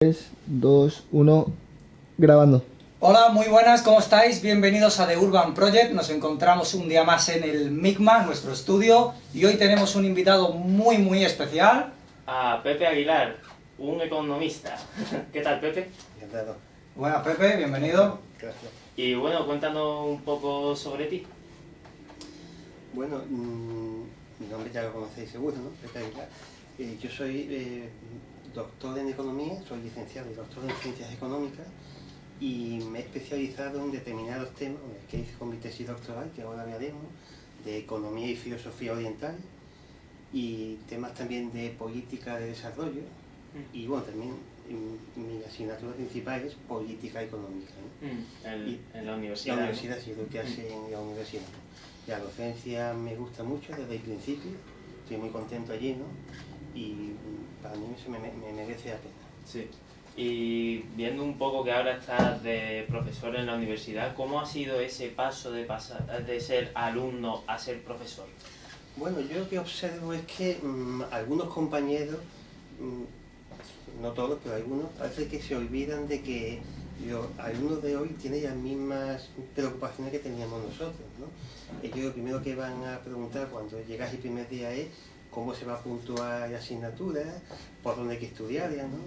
3, 2, 1, grabando. Hola, muy buenas, ¿cómo estáis? Bienvenidos a The Urban Project. Nos encontramos un día más en el MICMA, nuestro estudio, y hoy tenemos un invitado muy especial. A Pepe Aguilar, un economista. ¿Qué tal, Pepe? Encantado. Buenas, Pepe, bienvenido. Gracias. Y bueno, cuéntanos un poco sobre ti. Bueno, mi nombre ya lo conocéis seguro, ¿no? Pepe Aguilar. Yo soy doctor en economía, soy licenciado y doctor en ciencias económicas y me he especializado en determinados temas, que hice con mi tesis doctoral, que ahora hablaremos, de economía y filosofía oriental, y temas también de política de desarrollo, y bueno, también mi asignatura principal es política económica, ¿no? En la universidad. La universidad, sí, lo que hace en la universidad. La docencia me gusta mucho desde el principio, estoy muy contento allí, ¿no? Y para mí eso me merece la pena. Sí. Y viendo un poco que ahora estás de profesor en la universidad, ¿cómo ha sido ese paso de pasar de ser alumno a ser profesor? Bueno, yo lo que observo es que algunos compañeros, no todos, pero algunos, parece que se olvidan de que los alumnos de hoy tienen las mismas preocupaciones que teníamos nosotros, ¿no? Ellos lo primero que van a preguntar cuando llegas el primer día es cómo se va a puntuar la asignatura, por dónde hay que estudiarla, ¿no?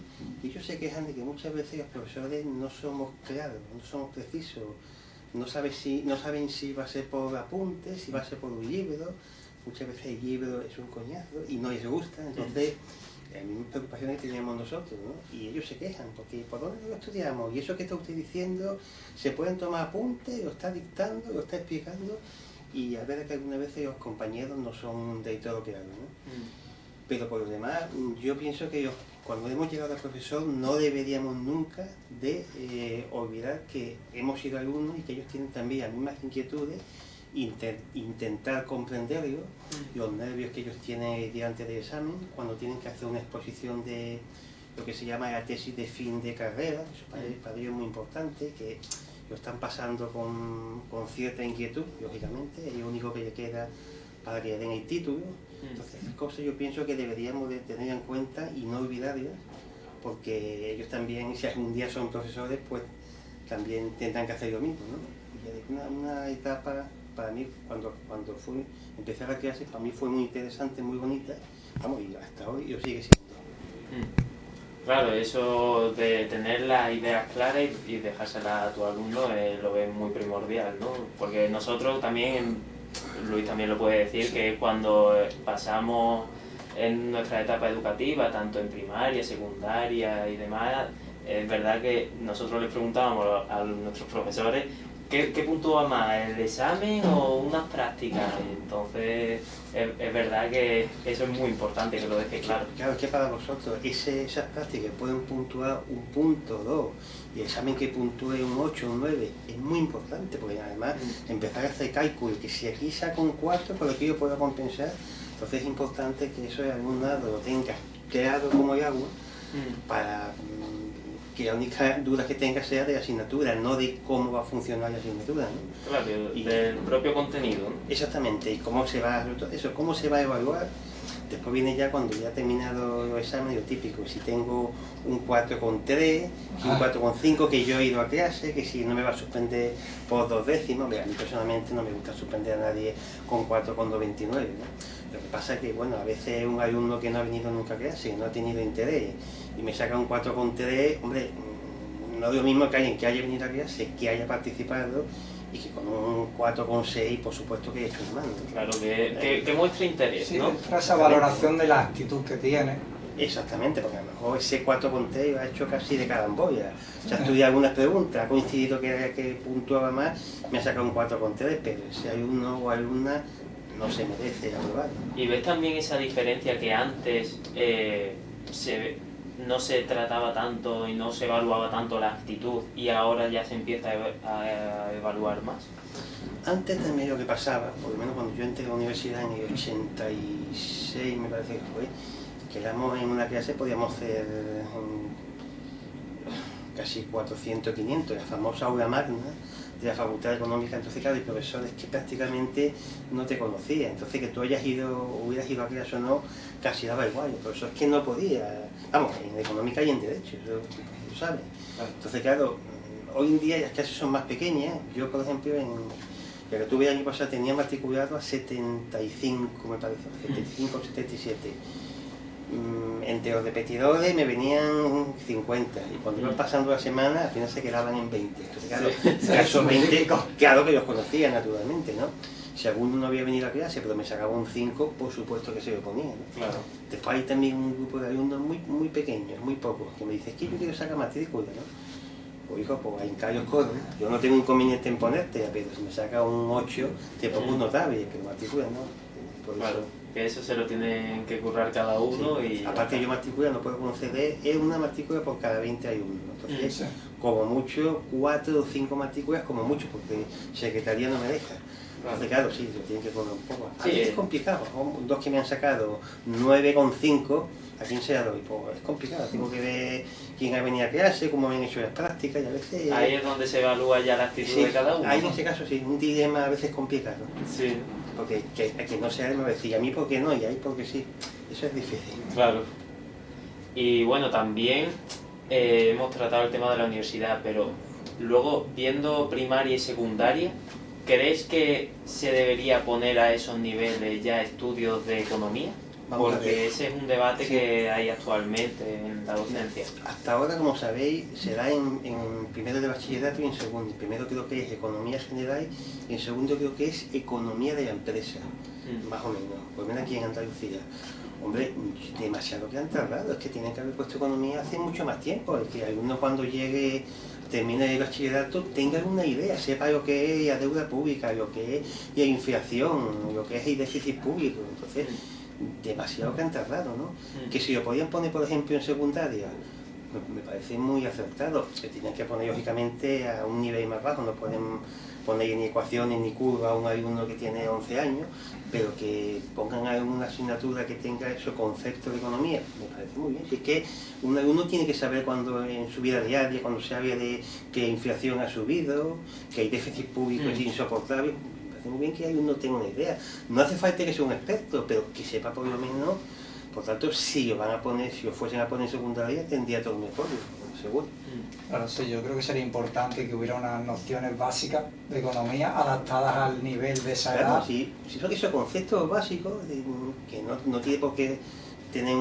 Y ellos se quejan de que muchas veces los profesores no somos claros, no somos precisos, no saben si va a ser por apuntes, si va a ser por un libro. Muchas veces el libro es un coñazo y no les gusta, entonces las mismas preocupaciones que teníamos nosotros, ¿no? Y ellos se quejan, porque ¿por dónde lo estudiamos? Y eso que está usted diciendo, ¿se pueden tomar apuntes? ¿Lo está dictando? ¿Lo está explicando? Y a ver que algunas veces los compañeros no son de todo claro, ¿no? Pero por lo demás, yo pienso que cuando hemos llegado al profesor no deberíamos nunca de olvidar que hemos sido alumnos y que ellos tienen también las mismas inquietudes, intentar comprenderlos, los nervios que ellos tienen delante del examen, cuando tienen que hacer una exposición de lo que se llama la tesis de fin de carrera, eso para ellos es muy importante, que lo están pasando con cierta inquietud, lógicamente, es lo único que le queda para que le den el título. Entonces, esas cosas yo pienso que deberíamos de tener en cuenta y no olvidarlas, porque ellos también, si algún día son profesores, pues también tendrán que hacer lo mismo, ¿no? Y una etapa, para mí, cuando empecé la clase, para mí fue muy interesante, muy bonita, vamos, y hasta hoy lo sigue siendo. Claro, eso de tener las ideas claras y dejárselas a tu alumno lo ves muy primordial, ¿no? Porque nosotros también, Luis también lo puede decir, que cuando pasamos en nuestra etapa educativa, tanto en primaria, secundaria y demás, es verdad que nosotros les preguntábamos a nuestros profesores ¿qué puntúa más, el examen o unas prácticas? Entonces, es verdad que eso es muy importante que lo dejes claro. Claro, es que para vosotros esas prácticas pueden puntuar un punto, dos, y el examen que puntúe un 8, un 9, es muy importante, porque además empezar a hacer cálculo, que si aquí saco un 4, por aquí yo puedo compensar, entonces es importante que eso el alumnado lo tenga claro como el agua, para que la única duda que tenga sea de la asignatura, no de cómo va a funcionar la asignatura, ¿no? Claro, del propio contenido, ¿no? Exactamente, y cómo se va a evaluar. Después viene ya cuando ya he terminado los exámenes, lo típico, si tengo un 4,3, si un 4,5, que yo he ido a clase, que si no me va a suspender por 2 décimos, a mí personalmente no me gusta suspender a nadie con 4,29, ¿no? Lo que pasa es que, bueno, a veces un alumno que no ha venido nunca a clase, no ha tenido interés, y me saca un 4,3, hombre, no es lo mismo que alguien que haya venido a clase, que haya participado, y que con un 4,6 por supuesto que he hecho un mando. Claro, que muestre interés, Sí, ¿no? esa valoración de la actitud que tiene. Exactamente, porque a lo mejor ese 4,3 lo ha hecho casi de carambola. Se ha estudiado algunas preguntas, ha coincidido que era que puntuaba más, me ha sacado un 4,3, pero ese alumno o alumna no se merece aprobar. Y ves también esa diferencia que antes no se trataba tanto y no se evaluaba tanto la actitud y ahora ya se empieza a evaluar más. Antes también lo que pasaba, por lo menos cuando yo entré a la universidad en el 86 me parece que fue, que éramos en una clase, podíamos hacer casi 400, 500, la famosa aula magna de la Facultad Económica, entonces claro, hay profesores que prácticamente no te conocían, entonces que tú hubieras ido a clase o no, casi daba igual, el profesor es que no podía, vamos, en Económica y en Derecho, eso lo sabes. Entonces claro, hoy en día las clases son más pequeñas, yo por ejemplo la que tuve el año pasado tenía matriculado a 75, me parece, 75 o 77. Entre los repetidores me venían 50 y cuando iban pasando la semana al final se quedaban en 20. Entonces, claro, esos 20, claro que los conocía naturalmente, ¿no? Si alguno no había venido a clase pero me sacaba un 5, por supuesto que se lo ponía, ¿no? Claro. Después hay también un grupo de alumnos muy pequeños, muy pocos, que me dicen, es que yo quiero sacar matrícula, ¿no? Pues hijo, pues en callos corren. Yo no tengo inconveniente en ponerte, pero si me saca un 8, te pongo un notable, pero matrícula no. Por Claro, que eso se lo tienen que currar cada uno sí. y... Aparte yo matrícula no puedo conceder, es una matrícula por cada 20 alumnos. Entonces, como mucho, 4 o 5 matrículas como mucho, porque secretaría no me deja. Entonces, claro, sí, se tienen que poner un poco. A veces es complicado, dos que me han sacado 9,5, ¿a quién se la doy? Pues es complicado, tengo que ver quién ha venido a clase, cómo han hecho las prácticas y a veces... Ahí es donde se evalúa ya la actitud de cada uno. Ahí en ese caso sí, un dilema a veces complicado. Sí. Porque a quien no sea me va a decir, a mí por qué no, y a él porque sí. Eso es difícil. Claro. Y bueno, también hemos tratado el tema de la universidad, pero luego, viendo primaria y secundaria, ¿crees que se debería poner a esos niveles ya estudios de economía? Porque ese es un debate que hay actualmente en la docencia. Hasta ahora, como sabéis, se da en primero de bachillerato y en segundo. En primero creo que es economía general y en segundo creo que es economía de la empresa, más o menos, por lo menos aquí en Andalucía. Hombre, demasiado que han tardado, es que tienen que haber puesto economía hace mucho más tiempo, es que alguno cuando llegue, termine el bachillerato, tenga alguna idea, sepa lo que es la deuda pública, lo que es la inflación, lo que es el déficit público. Entonces, demasiado que han tardado, ¿no? Que si lo podían poner, por ejemplo, en secundaria, me parece muy acertado. Se tienen que poner, lógicamente, a un nivel más bajo, no pueden poner ni ecuaciones ni curvas a un alumno que tiene 11 años, pero que pongan alguna asignatura que tenga esos conceptos de economía, me parece muy bien. Si es que un alumno tiene que saber cuando en su vida diaria, cuando se habla de que la inflación ha subido, que hay déficit público es insoportable, muy bien que uno tenga una idea. No hace falta que sea un experto, pero que sepa por lo menos. Por tanto, si lo fuesen a poner en secundaria, tendría todo mi apoyo, seguro. Claro, sí, yo creo que sería importante que hubiera unas nociones básicas de economía adaptadas al nivel de esa edad. Claro, si son esos conceptos básicos, que no tiene por qué tener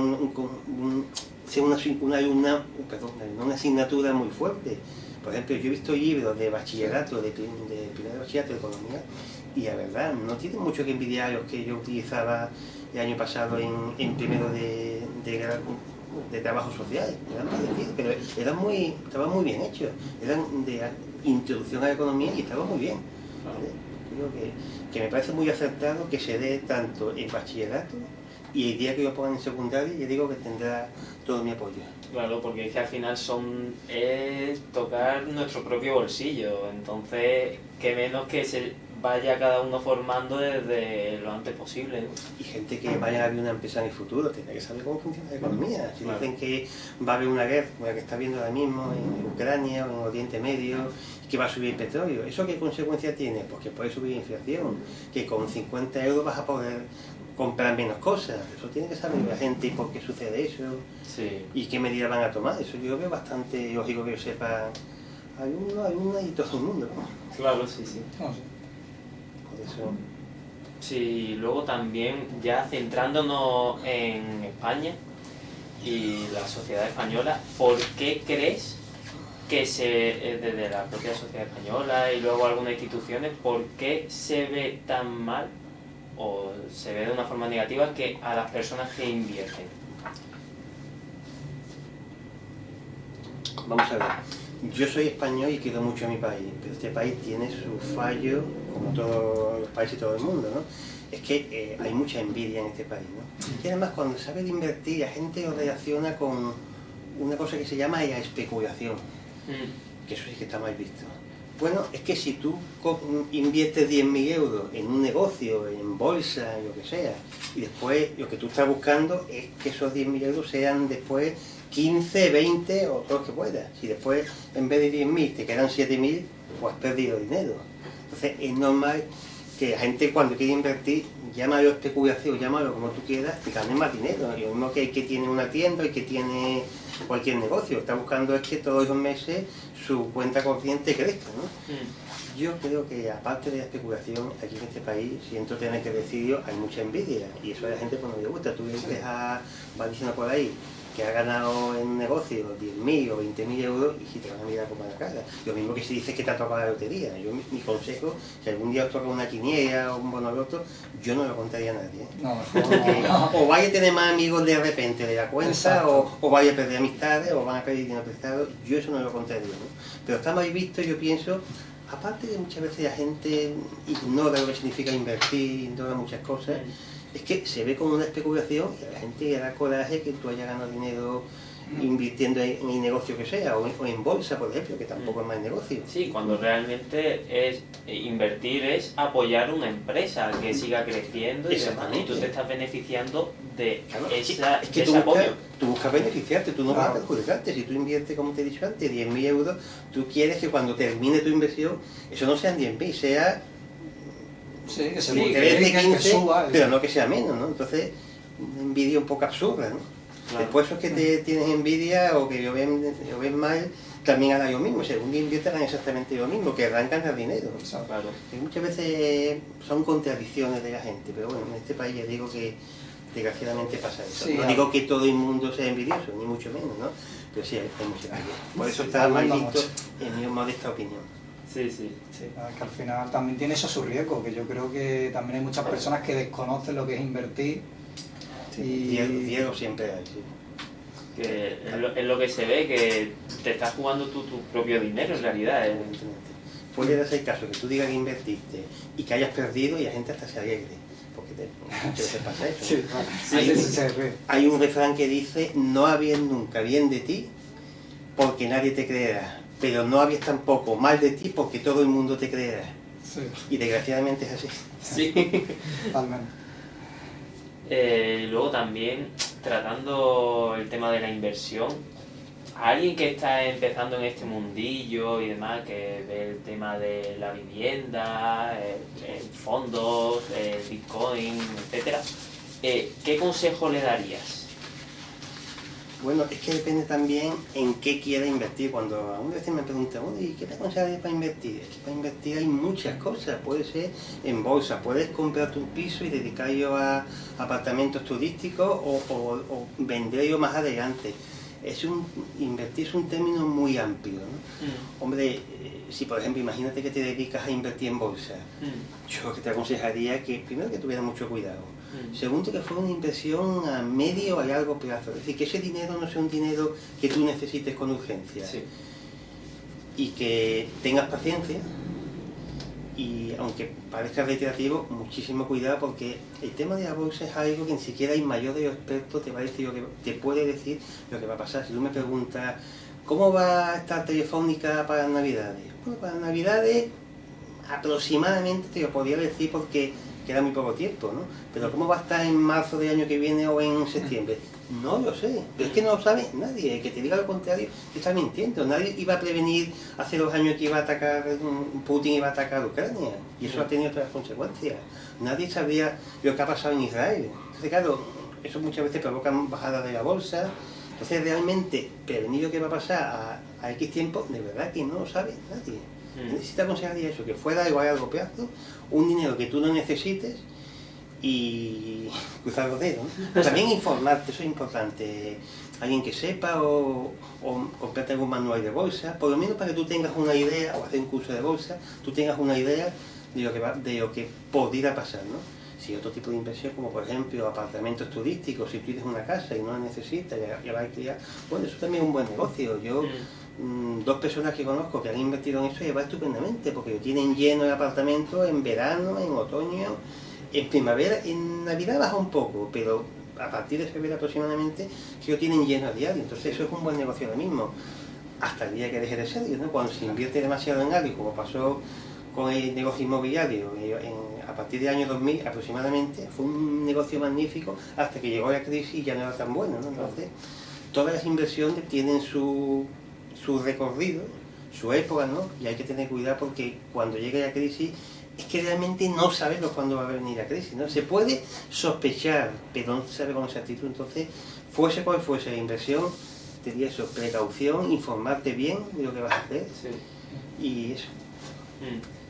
ser una asignatura muy fuerte. Por ejemplo, yo he visto libros de bachillerato, de primer bachillerato de economía, y la verdad, no tiene mucho que envidiar a los que yo utilizaba el año pasado en primero de trabajo social. Eran parecidos, pero estaban muy bien hechos. Eran de introducción a la economía y estaban muy bien. ¿Vale? Creo que me parece muy acertado que se dé tanto en bachillerato y el día que lo pongan en secundaria, yo digo que tendrá todo mi apoyo. Claro, porque es que al final es tocar nuestro propio bolsillo, entonces qué menos que se vaya cada uno formando desde lo antes posible, ¿no? Y gente que vaya a abrir una empresa en el futuro, tiene que saber cómo funciona la economía. Si dicen que va a haber una guerra, como la que está viendo ahora mismo en Ucrania o en Oriente Medio, que va a subir el petróleo, ¿eso qué consecuencia tiene? Pues que puede subir la inflación, que con 50 euros vas a poder comprar menos cosas. Eso tiene que saber la gente y por qué sucede eso, y qué medidas van a tomar. Eso yo veo bastante lógico que lo sepa alumnos y todo el mundo, ¿no? Claro, sí. No sé. Por eso... Sí, luego también, ya centrándonos en España y la sociedad española, ¿por qué crees que desde la propia sociedad española y luego algunas instituciones, por qué se ve tan mal o se ve de una forma negativa que a las personas que invierten? Vamos a ver, yo soy español y quiero mucho a mi país, pero este país tiene su fallo, como todos los países y todo el mundo, ¿no? Es que hay mucha envidia en este país, ¿no? Y además cuando sabe de invertir, la gente lo relaciona con una cosa que se llama la especulación, que eso sí que está mal visto. Bueno, es que si tú inviertes 10.000 euros en un negocio, en bolsa, en lo que sea, y después lo que tú estás buscando es que esos 10.000 euros sean después 15, 20 o todos los que puedas. Si después en vez de 10.000 te quedan 7.000, pues has perdido dinero. Entonces es normal que la gente cuando quiere invertir, llámalo especulación, llámalo como tú quieras, te gane más dinero. Y lo mismo que el que tiene una tienda, el que tiene cualquier negocio, está buscando es que todos los meses su cuenta corriente crezca, ¿no? Yo creo que aparte de la especulación, aquí en este país, siento tener que decirlo, hay mucha envidia y eso a la gente pues no le gusta. Tú ves a, va diciendo por ahí, que ha ganado en un negocio 10.000 o 20.000 euros y si te van a mirar como a la cara. Lo mismo que si dices que te ha tocado la lotería. Yo, mi consejo, si algún día os toca una quiniela o un bono loto, yo no lo contaría a nadie. No, Porque o vaya a tener más amigos de repente de la cuenta, o vaya a perder amistades, o van a pedir dinero prestado. Yo eso no lo contaría, ¿no? Pero está mal visto, yo pienso, aparte de muchas veces la gente ignora lo que significa invertir, ignora muchas cosas, es que se ve como una especulación y a la gente le da coraje que tú hayas ganado dinero invirtiendo en el negocio que sea, o en bolsa, por ejemplo, que tampoco es más negocio. Sí, cuando realmente es invertir es apoyar una empresa que siga creciendo y demás, y tú te estás beneficiando de Claro, esa, es que de tú ese buscas, apoyo. tú buscas beneficiarte, tú no Claro. vas a perjudicarte. Si tú inviertes, como te he dicho antes, 10.000 euros, tú quieres que cuando termine tu inversión, eso no sean 10.000, sea sí, que se Sí, multiplique, que 15, suba. pero no que sea menos, ¿no? Entonces, una envidia un poco absurda, ¿no? Claro. Después esos que te tienes envidia o que lo ven mal, también harán lo mismo. Si algún día invierten harán exactamente lo mismo, que ganar dinero. Claro. Y muchas veces son contradicciones de la gente, pero bueno, en este país ya digo que desgraciadamente pasa eso. Sí, No digo que todo el mundo sea envidioso, ni mucho menos, ¿no? Pero sí hay mucha envidia. Por eso está mal visto, en mi modesta opinión. Sí, sí. Sí, es que al final también tiene eso su riesgo, que yo creo que también hay muchas personas que desconocen lo que es invertir. Y Diego siempre hay, sí. Que es lo que se ve, que te estás jugando tú tu propio dinero en realidad. Evidentemente. Puede darse el caso que tú digas que invertiste y que hayas perdido y la gente hasta se alegre, porque muchas veces pasa eso, ¿no? sí, Hay- sí, se ríe. Hay un refrán que dice, no hables nunca bien de ti porque nadie te creerá, pero no hables tampoco mal de ti porque todo el mundo te creerá. Sí, Y desgraciadamente es así. Sí. totalmente. Luego también, tratando el tema de la inversión, a alguien que está empezando en este mundillo y demás, que ve el tema de la vivienda, fondos, Bitcoin, etcétera, ¿qué consejo le darías? Bueno, es que depende también en qué quiera invertir. Cuando a una vez me preguntan, ¿y qué te aconsejarías para invertir? Es que para invertir hay muchas cosas. Puede ser en bolsa, puedes comprarte un piso y dedicarlo a apartamentos turísticos o venderlo más adelante. Invertir es un término muy amplio, ¿no? Hombre, si por ejemplo, imagínate que te dedicas a invertir en bolsa, yo que te aconsejaría que primero que tuvieras mucho cuidado. Segundo, que fuera una inversión a medio o a largo plazo. Es decir, que ese dinero no sea un dinero que tú necesites con urgencia. Sí. Y que tengas paciencia. Y aunque parezca reiterativo, muchísimo cuidado porque el tema de la bolsa es algo que ni siquiera el mayor de los expertos te va a decir lo que te puede decir lo que va a pasar. Si tú me preguntas, ¿cómo va a estar Telefónica para las Navidades? Bueno, para las Navidades aproximadamente te lo podría decir porque queda muy poco tiempo, ¿no? Pero ¿cómo va a estar en marzo del año que viene o en septiembre? No lo sé, pero es que no lo sabe nadie. El que te diga lo contrario te está mintiendo. Nadie iba a prevenir hace 2 años que iba a atacar, Putin iba a atacar Ucrania, y eso ha tenido otras consecuencias. Nadie sabía lo que ha pasado en Israel. Entonces, claro, eso muchas veces provoca bajadas de la bolsa. Entonces, realmente, prevenir lo que va a pasar a X tiempo, de verdad que no lo sabe nadie. Necesita aconsejaría eso, que fuera igual a largo plazo, un dinero que tú no necesites y cruzar los dedos, ¿no? También informarte, eso es importante. Alguien que sepa o comprarte algún manual de bolsa, por lo menos para que tú tengas una idea, o hacer un curso de bolsa, tú tengas una idea de lo que podría pasar, ¿no? Si otro tipo de inversión, como por ejemplo apartamentos turísticos, si tú tienes una casa y no la necesitas, ya vas a criar, bueno, eso también es un buen negocio. Yo 2 personas que conozco que han invertido en eso y va estupendamente, porque lo tienen lleno de apartamentos en verano, en otoño, en primavera, en Navidad baja un poco, pero a partir de febrero aproximadamente que lo tienen lleno a diario. Entonces eso es un buen negocio ahora mismo, hasta el día que deje de serlo, ¿no? Cuando se invierte demasiado en algo, como pasó con el negocio inmobiliario a partir del año 2000 aproximadamente, fue un negocio magnífico hasta que llegó la crisis y ya no era tan bueno, ¿no? Entonces todas las inversiones tienen su recorrido, su época, ¿no? Y hay que tener cuidado porque cuando llegue la crisis es que realmente no sabemos cuándo va a venir la crisis, ¿no? Se puede sospechar, pero no se sabe con exactitud. Entonces, fuese cual fuese la inversión, te diría eso, precaución, informarte bien de lo que vas a hacer y eso.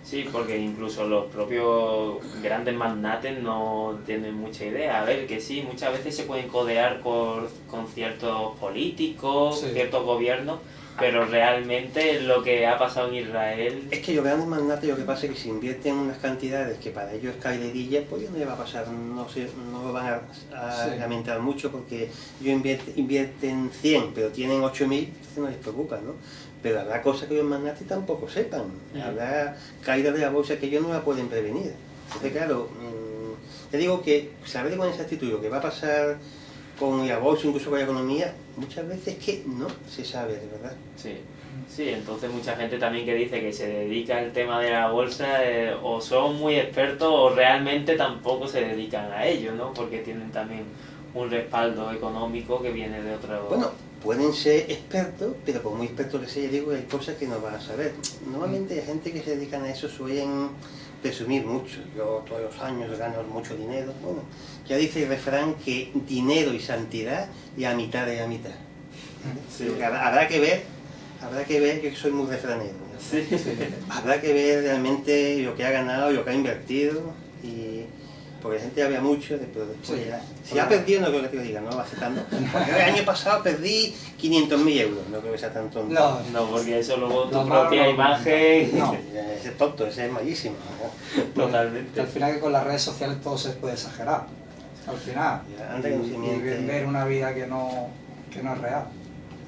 Sí, porque incluso los propios grandes magnates no tienen mucha idea. A ver, que sí, muchas veces se pueden codear con ciertos políticos, ciertos gobiernos, pero realmente lo que ha pasado en Israel... Es que los grandes magnates lo que pasa es que si invierten unas cantidades que para ellos es caerilla, pues no les va a pasar, no lo van a lamentar mucho porque ellos invierten 100, pero tienen 8.000, entonces no les preocupa, ¿no? Pero habrá cosas que los magnates tampoco sepan, habrá caídas de la bolsa que ellos no la pueden prevenir. Entonces, claro, te digo que saber con exactitud lo que va a pasar con la bolsa, incluso con la economía, muchas veces que no se sabe, de verdad. Sí, entonces mucha gente también que dice que se dedica al tema de la bolsa o son muy expertos o realmente tampoco se dedican a ello, ¿no? Porque tienen también un respaldo económico que viene de otro... Bueno, pueden ser expertos, pero por muy expertos que sea, yo digo que hay cosas que no van a saber. Normalmente la gente que se dedican a eso suelen presumir mucho. Yo todos los años gano mucho dinero. Bueno, ya dice el refrán que dinero y santidad y a mitad de la mitad. Sí. Habrá que ver, yo soy muy refranero, ¿no? Sí. Habrá que ver realmente lo que ha ganado, lo que ha invertido, y porque la gente habla mucho, pero después ya, si ha perdido no creo que te lo diga, no va a ser tanto. Porque el año pasado perdí 500.000 euros, no creo que sea tanto. No, porque eso luego tu propia imagen... No, ese es tonto, ese es malísimo, ¿no? Totalmente. Al final que con las redes sociales todo se puede exagerar. Al final. Y vender una vida que no es real.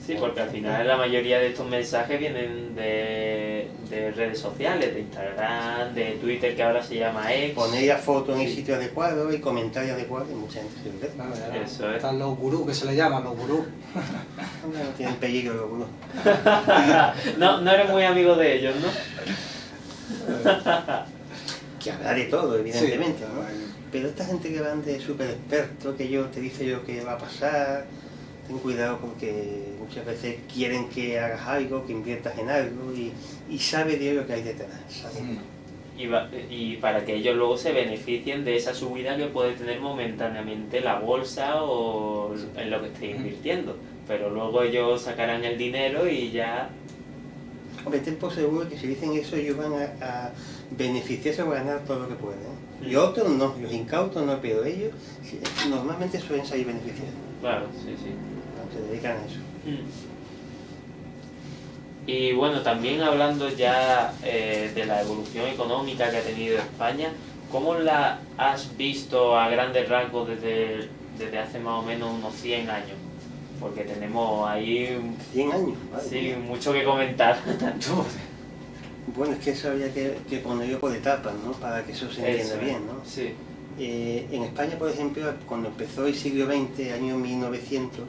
Sí, porque al final la mayoría de estos mensajes vienen de redes sociales, de Instagram, de Twitter, que ahora se llama X. Poner la foto en el sitio adecuado y comentarios adecuados y mucha gente se lo ve. Claro, eso es. Están los gurús, que se le llaman los gurús. No tienen peligro los gurús. No eres muy amigo de ellos, ¿no? Que habrá de todo, evidentemente, sí, ¿no? Pero esta gente que van de súper experto, que yo te dice yo qué va a pasar, ten cuidado porque muchas veces quieren que hagas algo, que inviertas en algo y sabe Dios lo que hay detrás, ¿sabes? Y para que ellos luego se beneficien de esa subida que puede tener momentáneamente la bolsa o en lo que esté invirtiendo. Pero luego ellos sacarán el dinero y ya... Hombre, ten por seguro que si dicen eso ellos van a beneficiarse o a ganar todo lo que pueden. Y otros no, los incautos no, pero ellos normalmente suelen salir beneficiados. Claro, sí. Se dedican a eso. Y bueno, también hablando ya de la evolución económica que ha tenido España, ¿cómo la has visto a grandes rasgos desde hace más o menos unos 100 años? Porque tenemos ahí... 100 años, ¿vale? Sí, mucho que comentar. Bueno, es que eso había que ponerlo por etapas, ¿no? Para que eso se entienda bien, ¿no? Sí. En España, por ejemplo, cuando empezó el siglo XX, año 1900,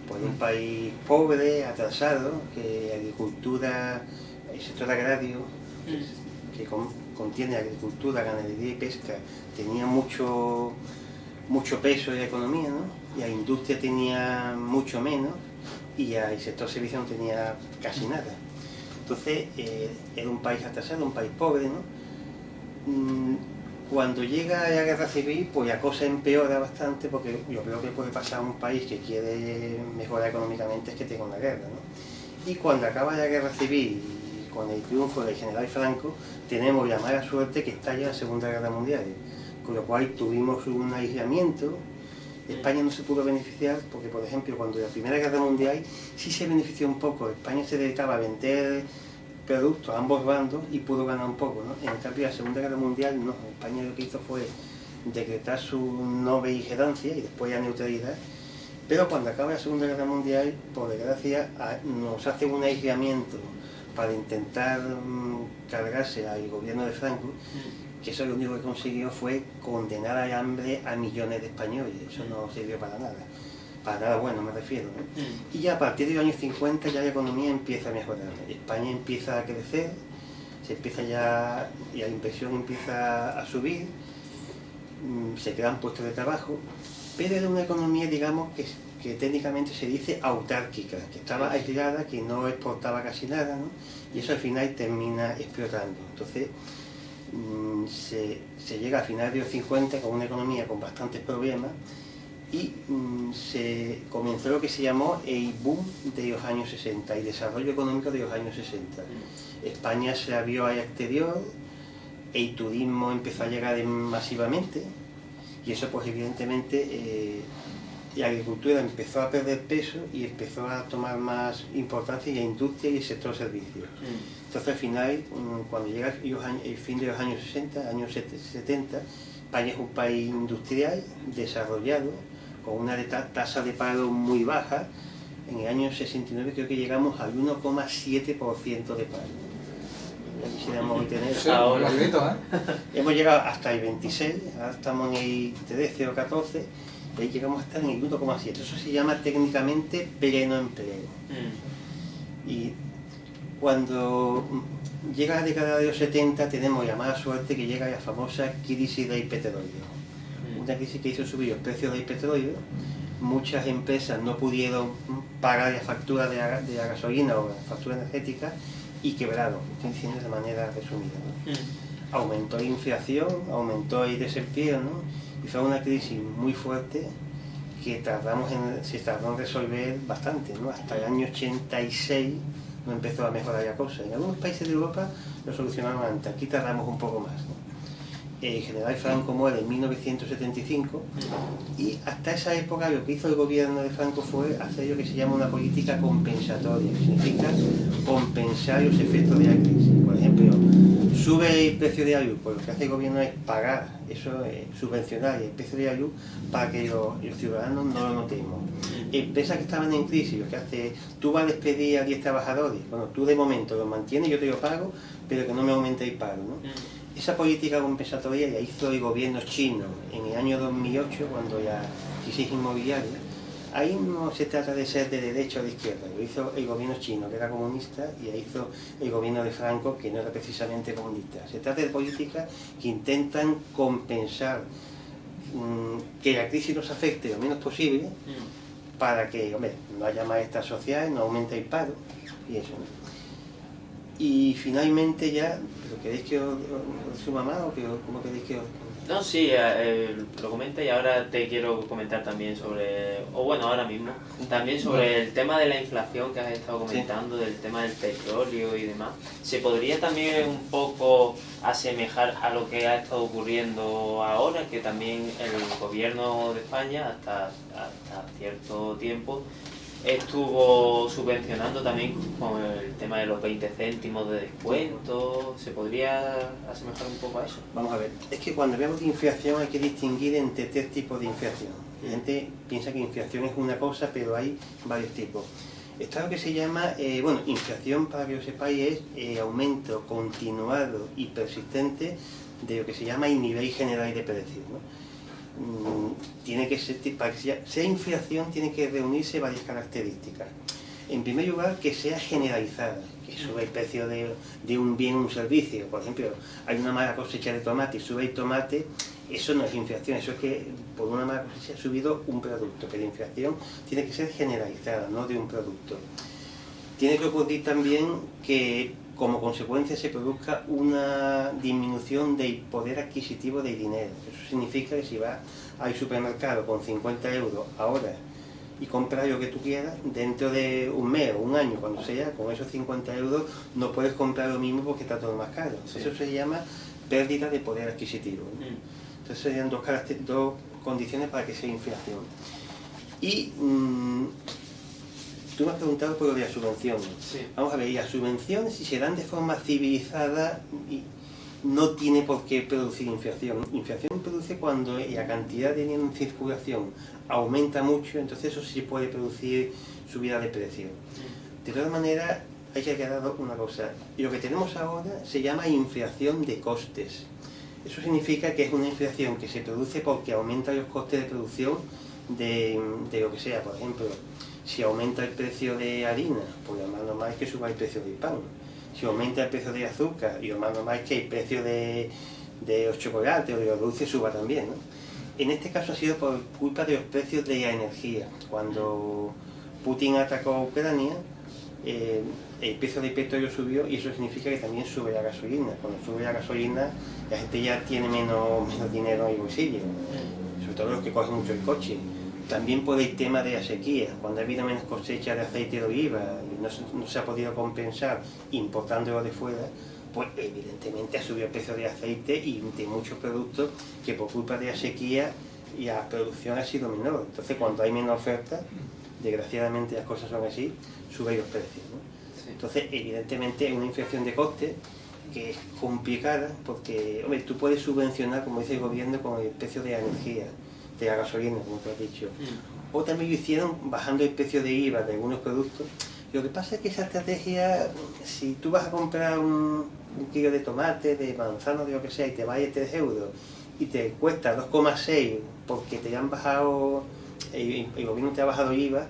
pues un país pobre, atrasado, que agricultura, el sector agrario, que contiene agricultura, ganadería y pesca, tenía mucho peso en la economía, ¿no? Y la industria tenía mucho menos y el sector servicio no tenía casi nada. Entonces era un país atrasado, un país pobre, ¿no? Cuando llega la guerra civil, pues la cosa empeora bastante porque lo peor que puede pasar a un país que quiere mejorar económicamente es que tenga una guerra, ¿no? Y cuando acaba la guerra civil y con el triunfo del general Franco, tenemos la mala suerte que estalla la Segunda Guerra Mundial, con lo cual tuvimos un aislamiento. España no se pudo beneficiar porque, por ejemplo, cuando la Primera Guerra Mundial sí se benefició un poco. España se dedicaba a vender productos a ambos bandos y pudo ganar un poco, ¿no? En cambio, la Segunda Guerra Mundial no. España lo que hizo fue decretar su no beligerancia y después la neutralidad. Pero cuando acaba la Segunda Guerra Mundial, por desgracia, nos hacen un aislamiento para intentar cargarse al gobierno de Franco, que eso lo único que consiguió fue condenar al hambre a millones de españoles. Eso no sirvió para nada bueno me refiero, ¿no? Y ya a partir de los años 50 ya la economía empieza a mejorar, España empieza a crecer, y la inversión empieza a subir, se crean puestos de trabajo, pero era una economía, digamos, que que técnicamente se dice autárquica, que estaba aislada, que no exportaba casi nada, ¿no? Y eso al final termina explotando. Entonces se llega a finales de los 50 con una economía con bastantes problemas y se comenzó lo que se llamó el boom de los años 60, el desarrollo económico de los años 60. España se abrió al exterior, el turismo empezó a llegar masivamente y eso pues evidentemente la agricultura empezó a perder peso y empezó a tomar más importancia en la industria y el sector servicios. Entonces al final, cuando llega el fin de los años 60, años 70, España es un país industrial, desarrollado, con una tasa de paro muy baja. En el año 69 creo que llegamos al 1,7% de paro. Ya quisiéramos hoy tener... Sí, ahora, hemos llegado hasta el 26, ahora estamos en el 13 o 14, y ahí llegamos a estar en el 1,7. Eso se llama técnicamente pleno empleo. Y cuando llega la década de los 70 tenemos la mala suerte que llega la famosa crisis del petróleo. Una crisis que hizo subir los precios del petróleo, muchas empresas no pudieron pagar la factura de la gasolina o la factura energética y quebraron, estoy diciendo de manera resumida, ¿no? Aumentó la inflación, aumentó el desempleo, ¿no? Y fue una crisis muy fuerte que se tardó en resolver bastante, ¿no? Hasta el año 86 no empezó a mejorar la cosa. En algunos países de Europa lo solucionaron antes, aquí tardamos un poco más, ¿no? El general Franco muere en 1975 y hasta esa época lo que hizo el gobierno de Franco fue hacer lo que se llama una política compensatoria, que significa compensar los efectos de la crisis. Por ejemplo, sube el precio de la luz, pues lo que hace el gobierno es pagar, eso subvencionar el precio de la luz para que los ciudadanos no lo notemos. Empresas que estaban en crisis, lo que hace, tú vas a despedir a 10 trabajadores, bueno, tú de momento los mantienes, yo te lo pago, pero que no me aumente el paro, ¿no? Esa política compensatoria la hizo el gobierno chino en el año 2008, cuando la crisis inmobiliaria. Ahí no se trata de ser de derecha o de izquierda, lo hizo el gobierno chino, que era comunista, y la hizo el gobierno de Franco, que no era precisamente comunista. Se trata de políticas que intentan compensar que la crisis nos afecte lo menos posible, para que, hombre, no haya malestar social, no aumente el paro, y eso, ¿no? Y finalmente ya, ¿pero queréis que os suma más o cómo queréis que os...? No, sí, lo comenta y ahora te quiero comentar también sobre, o bueno, ahora mismo, también sobre el tema de la inflación que has estado comentando, del tema del petróleo y demás. ¿Se podría también un poco asemejar a lo que ha estado ocurriendo ahora, que también el gobierno de España hasta cierto tiempo estuvo subvencionando también con el tema de los 20 céntimos de descuento? ¿Se podría asemejar un poco a eso? Vamos a ver, es que cuando hablamos de inflación hay que distinguir entre tres tipos de inflación. La gente piensa que inflación es una cosa, pero hay varios tipos. Está lo que se llama, inflación, para que lo sepáis, es aumento continuado y persistente de lo que se llama el nivel general de precios, ¿no? Tiene que ser, para que sea inflación tiene que reunirse varias características. En primer lugar, que sea generalizada, que sube el precio de un bien o un servicio. Por ejemplo, hay una mala cosecha de tomate y sube el tomate, eso no es inflación, eso es que por una mala cosecha ha subido un producto, que la inflación tiene que ser generalizada, no de un producto. Tiene que ocurrir también que como consecuencia se produzca una disminución del poder adquisitivo del dinero. Eso significa que si vas al supermercado con 50 euros ahora y compras lo que tú quieras, dentro de un mes o un año, cuando sea, con esos 50 euros no puedes comprar lo mismo porque está todo más caro. Sí. Eso se llama pérdida de poder adquisitivo, ¿no? Entonces serían dos condiciones para que sea inflación. Y tú me has preguntado por lo de las subvenciones. Sí. Vamos a ver, las subvenciones, si se dan de forma civilizada, no tiene por qué producir inflación. Inflación produce cuando la cantidad de dinero en circulación aumenta mucho, entonces eso sí puede producir subida de precio. De todas maneras, hay que aclarar una cosa. Lo que tenemos ahora se llama inflación de costes. Eso significa que es una inflación que se produce porque aumenta los costes de producción de lo que sea. Por ejemplo, si aumenta el precio de harina, pues lo más normal es que suba el precio del pan. Si aumenta el precio de azúcar, y lo más normal es que el precio de los chocolates o de los dulces suba también, ¿no? En este caso ha sido por culpa de los precios de la energía. Cuando Putin atacó a Ucrania, el precio del petróleo subió y eso significa que también sube la gasolina. Cuando sube la gasolina, la gente ya tiene menos dinero en el bolsillo, sobre todo los que cogen mucho el coche. También por el tema de la sequía, cuando ha habido menos cosecha de aceite de oliva y no se ha podido compensar importándolo de fuera, pues evidentemente ha subido el precio de aceite y de muchos productos que por culpa de la sequía la producción ha sido menor. Entonces cuando hay menos oferta, desgraciadamente las cosas son así, suben los precios, ¿no? Sí. Entonces evidentemente es una inflación de costes que es complicada porque, hombre, tú puedes subvencionar, como dice el gobierno, con el precio de la energía, de la gasolina, como tú has dicho. O también lo hicieron bajando el precio de IVA de algunos productos. Lo que pasa es que esa estrategia, si tú vas a comprar un kilo de tomate, de manzana, de lo que sea, y te vale 3 euros, y te cuesta 2,6 porque te han bajado, el gobierno te ha bajado el IVA,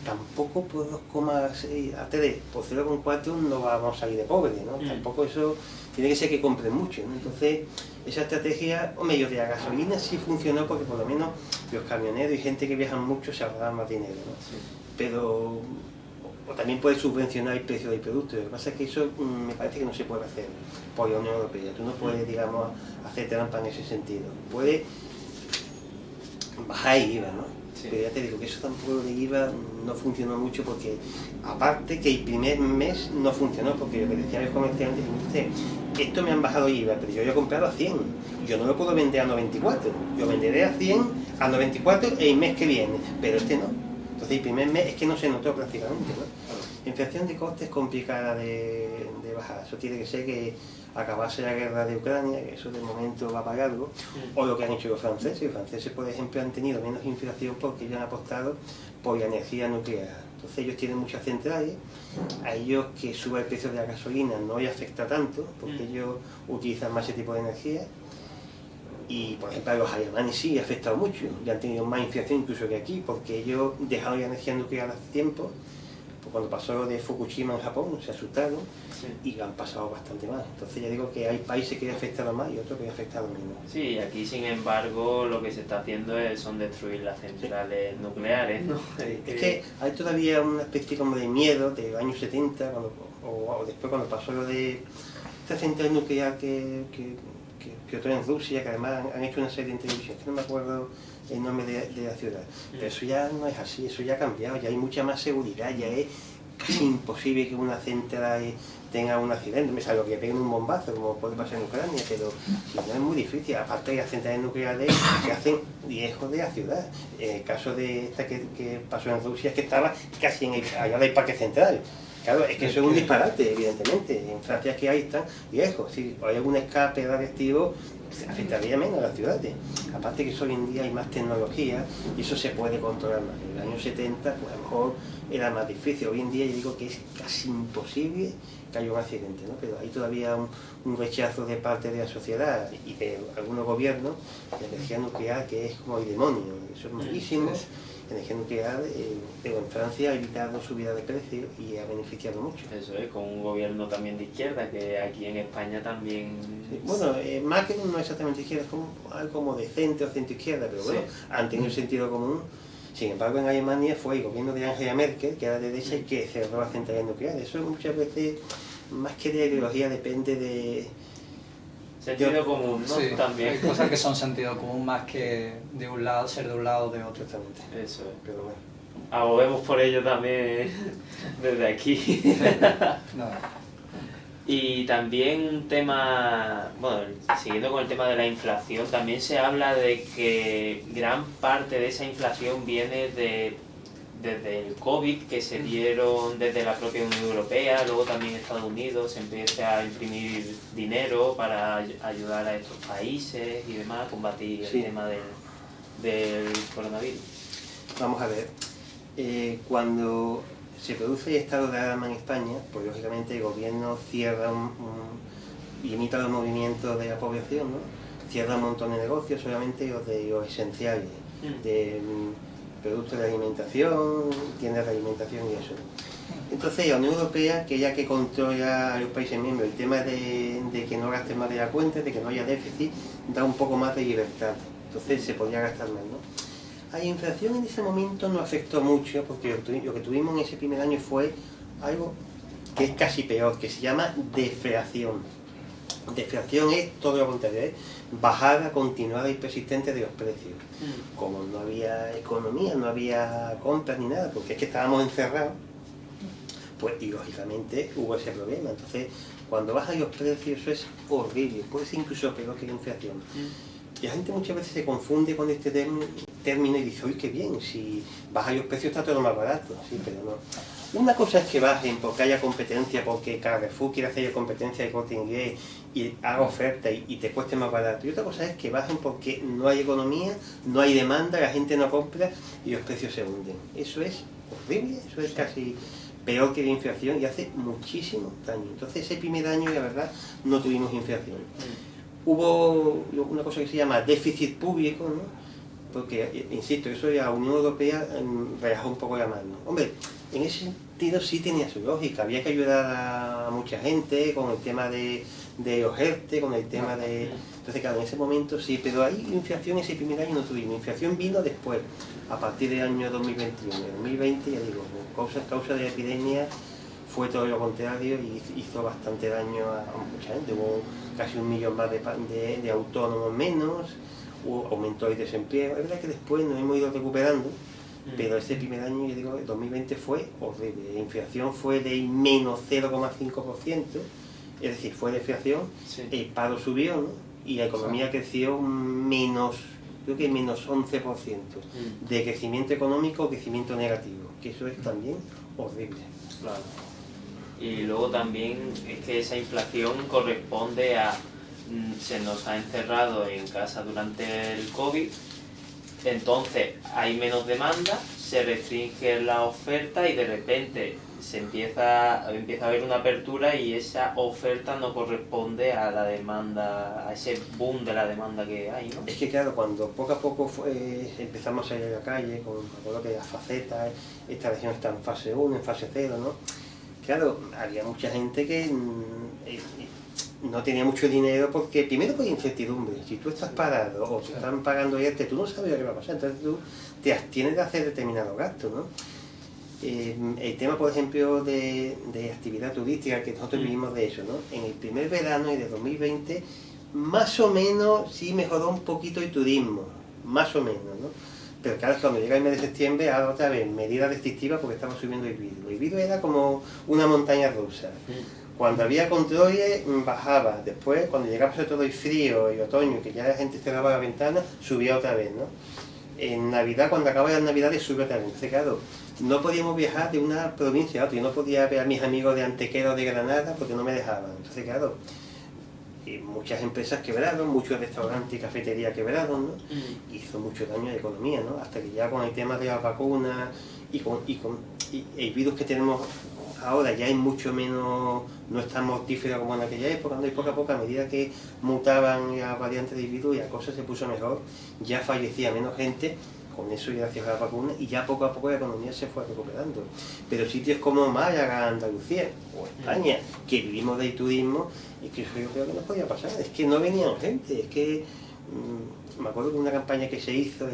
tampoco por 2,6 a 3, por 0,4 no vamos a salir de pobre, ¿no? Tampoco eso, tiene que ser que compren mucho, ¿no? Entonces, esa estrategia, hombre, de la gasolina sí funcionó porque por lo menos los camioneros y gente que viajan mucho se ahorran más dinero, ¿no? Sí. Pero, o también puedes subvencionar el precio del producto. Lo que pasa es que eso me parece que no se puede hacer por la Unión Europea. Tú no puedes, digamos, hacer trampa en ese sentido. Puedes bajar el IVA, ¿no? Sí. Pero ya te digo que eso tampoco de IVA no funcionó mucho porque, aparte que el primer mes no funcionó, porque lo que decían los comerciantes, esto me han bajado IVA, pero yo he comprado a 100, yo no lo puedo vender a 94, yo venderé a 100, a 94 el mes que viene, pero este no. Entonces el primer mes es que no se notó prácticamente, ¿no? Inflación de costes complicada de bajar, eso tiene que ser que acabase la guerra de Ucrania, que eso de momento va para algo, o lo que han hecho los franceses, por ejemplo, han tenido menos inflación porque ellos han apostado por la energía nuclear. Entonces ellos tienen muchas centrales, a ellos que suba el precio de la gasolina no les afecta tanto, porque ellos utilizan más ese tipo de energía, y por ejemplo a los alemanes sí ha afectado mucho, ya han tenido más inflación incluso que aquí, porque ellos dejaron la energía nuclear hace tiempo. Cuando pasó lo de Fukushima en Japón, se asustaron y lo han pasado bastante más. Entonces ya digo que hay países que le han afectado más y otros que le han afectado menos. Sí, aquí sin embargo lo que se está haciendo son destruir las centrales nucleares, ¿no? Es que hay todavía una especie como de miedo de los años 70, o después cuando pasó lo de esta central nuclear que otro en Rusia, que además han hecho una serie de televisión, que no me acuerdo el nombre de la ciudad. Pero eso ya no es así, eso ya ha cambiado, ya hay mucha más seguridad, ya es casi imposible que una central tenga un accidente, me salvo que peguen un bombazo, como puede pasar en Ucrania, pero si no es muy difícil. Aparte de las centrales nucleares que hacen lejos de la ciudad. El caso de esta que pasó en Rusia es que estaba casi allá del parque central. Claro, es que eso es un disparate, evidentemente. En Francia que ahí están lejos. Si hay algún escape radiactivo, afectaría menos a las ciudades. Aparte que hoy en día hay más tecnología y eso se puede controlar más. En los años 70, pues a lo mejor era más difícil. Hoy en día yo digo que es casi imposible que haya un accidente, ¿no? Pero hay todavía un rechazo de parte de la sociedad y de algunos gobiernos de energía nuclear que es como el demonio. Eso es malísimo. Energía nuclear, pero en Francia ha evitado subida de precios y ha beneficiado mucho. Eso es, con un gobierno también de izquierda, que aquí en España también... Sí, bueno, más que no exactamente izquierda, es como algo como de centro o centro-izquierda, pero bueno, han tenido sentido común. Sin embargo, en Alemania fue el gobierno de Angela Merkel, que era de derecha, y que cerró las centrales nucleares. Eso muchas veces, más que de ideología, depende de... Sentido común, ¿no? Sí, También. hay cosas que son sentido común más que de un lado, ser de un lado o de otro. Exactamente. Eso es. Pero bueno. Abogemos por ello también desde aquí. No. Y también un tema, bueno, siguiendo con el tema de la inflación, también se habla de que gran parte de esa inflación viene desde el COVID, que se dieron desde la propia Unión Europea, luego también Estados Unidos se empieza a imprimir dinero para ayudar a estos países y demás a combatir el tema del coronavirus. Vamos a ver, cuando se produce el estado de alarma en España, pues lógicamente el gobierno cierra limita los movimientos de la población, ¿no? Cierra un montón de negocios, solamente los de los esenciales, de productos de alimentación, tiendas de alimentación y eso. Entonces la Unión Europea, que ya que controla a los países miembros el tema de que no gasten más de la cuenta, de que no haya déficit, da un poco más de libertad. entonces se podía gastar más, ¿no? La inflación en ese momento no afectó mucho, porque lo que tuvimos en ese primer año fue algo que es casi peor, que se llama deflación. Deflación es todo lo contrario, es bajada continuada y persistente de los precios. Como no había economía, no había compras ni nada, porque es que estábamos encerrados, pues y lógicamente hubo ese problema. Entonces, cuando bajan los precios, eso es horrible, puede ser incluso peor que la inflación. Y la gente muchas veces se confunde con este término y dice, uy, qué bien, si bajan los precios está todo más barato, sí, pero no. Una cosa es que bajen porque haya competencia, porque Carrefour quiere hacer competencia de Corte Inglés y haga oferta y te cueste más barato. Y otra cosa es que bajen porque no hay economía, no hay demanda, la gente no compra y los precios se hunden. Eso es horrible, eso es casi peor que la inflación y hace muchísimo daño. Entonces ese primer año, la verdad, no tuvimos inflación. Hubo una cosa que se llama déficit público, ¿no? Porque, insisto, eso ya la Unión Europea relajó un poco la mano. Hombre, en ese sentido sí tenía su lógica, había que ayudar a mucha gente con el tema de los ERTE, con el tema de... Entonces, claro, en ese momento sí, pero ahí inflación ese primer año no tuvimos. Inflación vino después, a partir del año 2021. En 2020, ya digo, causa de la epidemia, fue todo lo contrario y hizo bastante daño a mucha gente. Hubo casi 1 millón más de autónomos menos, aumentó el desempleo. Es verdad que después nos hemos ido recuperando, pero ese primer año, yo digo, el 2020 fue horrible. La inflación fue de menos 0,5%, es decir, fue deflación, sí. El paro subió, ¿no? Y la economía creció creo que menos 11%, de crecimiento económico o crecimiento negativo, que eso es también horrible. Claro. Y luego también es que esa inflación corresponde a... se nos ha encerrado en casa durante el COVID, entonces hay menos demanda, se restringe la oferta y de repente empieza a haber una apertura y esa oferta no corresponde a la demanda, a ese boom de la demanda que hay, ¿no? Es que claro, cuando poco a poco empezamos a salir a la calle, con lo que las facetas, esta región está en fase 1, en fase 0, ¿no? Claro, había mucha gente que no tenía mucho dinero porque, primero por incertidumbre, si tú estás parado o te están pagando ERTE, tú no sabes lo que va a pasar, entonces tú te abstienes de hacer determinados gastos, ¿no? El tema, por ejemplo, de actividad turística, que nosotros vivimos de eso, ¿no? En el primer verano y de 2020, más o menos sí mejoró un poquito el turismo, más o menos, ¿no? Pero claro, cuando llega el mes de septiembre, ahora otra vez, medidas restrictivas porque estaba subiendo el virus. El virus era como una montaña rusa. Cuando había controles, bajaba. Después, cuando llegaba sobre todo el frío y otoño, que ya la gente cerraba la ventana, subía otra vez, ¿no? En Navidad, cuando acaba las Navidades, sube otra vez. Entonces, claro, no podíamos viajar de una provincia a otra. Yo no podía ver a mis amigos de Antequera o de Granada porque no me dejaban. Entonces, claro, muchas empresas quebraron, muchos restaurantes y cafeterías quebraron, ¿no? Hizo mucho daño a la economía, ¿no? Hasta que ya con el tema de las vacunas y el virus que tenemos ahora ya es mucho menos, no es tan mortífero como en aquella época, ¿no? Y poco a poco, a medida que mutaban las variantes del virus y la cosa se puso mejor, ya fallecía menos gente con eso y gracias a la vacuna, y ya poco a poco la economía se fue recuperando. Pero sitios como Málaga, Andalucía o España, que vivimos del turismo, es que eso yo creo que no podía pasar, es que no venían gente, es que me acuerdo de una campaña que se hizo,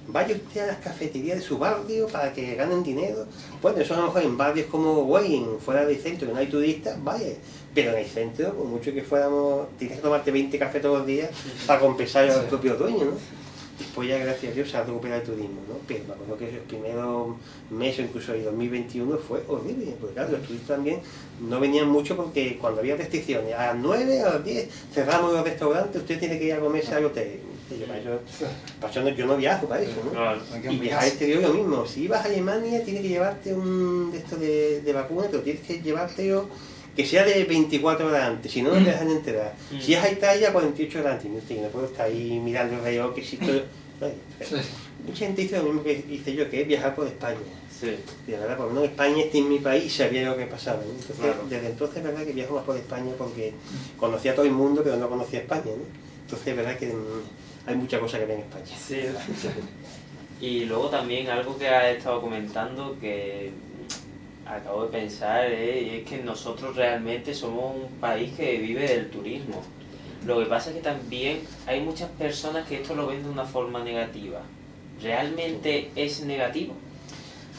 vaya usted a las cafeterías de su barrio para que ganen dinero. Bueno, eso a lo mejor en barrios como Wayne, fuera del centro, que no hay turistas, vaya, pero en el centro, por mucho que fuéramos, tienes que tomarte 20 cafés todos los días para compensar a los propios dueños, ¿no? Después ya, gracias a Dios, se ha recuperado el turismo, ¿no? Pero me acuerdo que el primeros meses, incluso el 2021, fue horrible, porque claro, los turistas también no venían mucho porque cuando había restricciones, a las 9, a las 10, cerramos los restaurantes, usted tiene que ir a comerse al hotel. Yo no viajo para eso, ¿no? Claro. Y viajar al exterior lo mismo, si ibas a Alemania tienes que llevarte un de estos de vacuna, pero tienes que llevártelo que sea de 24 horas antes, si no, no te dejan enterar. Si es a Italia, 48 horas antes, no puedo estar ahí mirando el reloj, que si esto... Mucha gente dice lo mismo que hice yo, que es viajar por España. Sí. Y la verdad, por lo menos España está en mi país y sabía lo que pasaba, ¿no? Entonces, claro. Desde entonces es verdad que viajo más por España porque conocía a todo el mundo, pero no conocía a España, ¿no? Entonces es verdad que hay mucha cosa que ver en España. Sí. Y luego también algo que has estado comentando que acabo de pensar es que nosotros realmente somos un país que vive del turismo. Lo que pasa es que también hay muchas personas que esto lo ven de una forma negativa. ¿Realmente es negativo?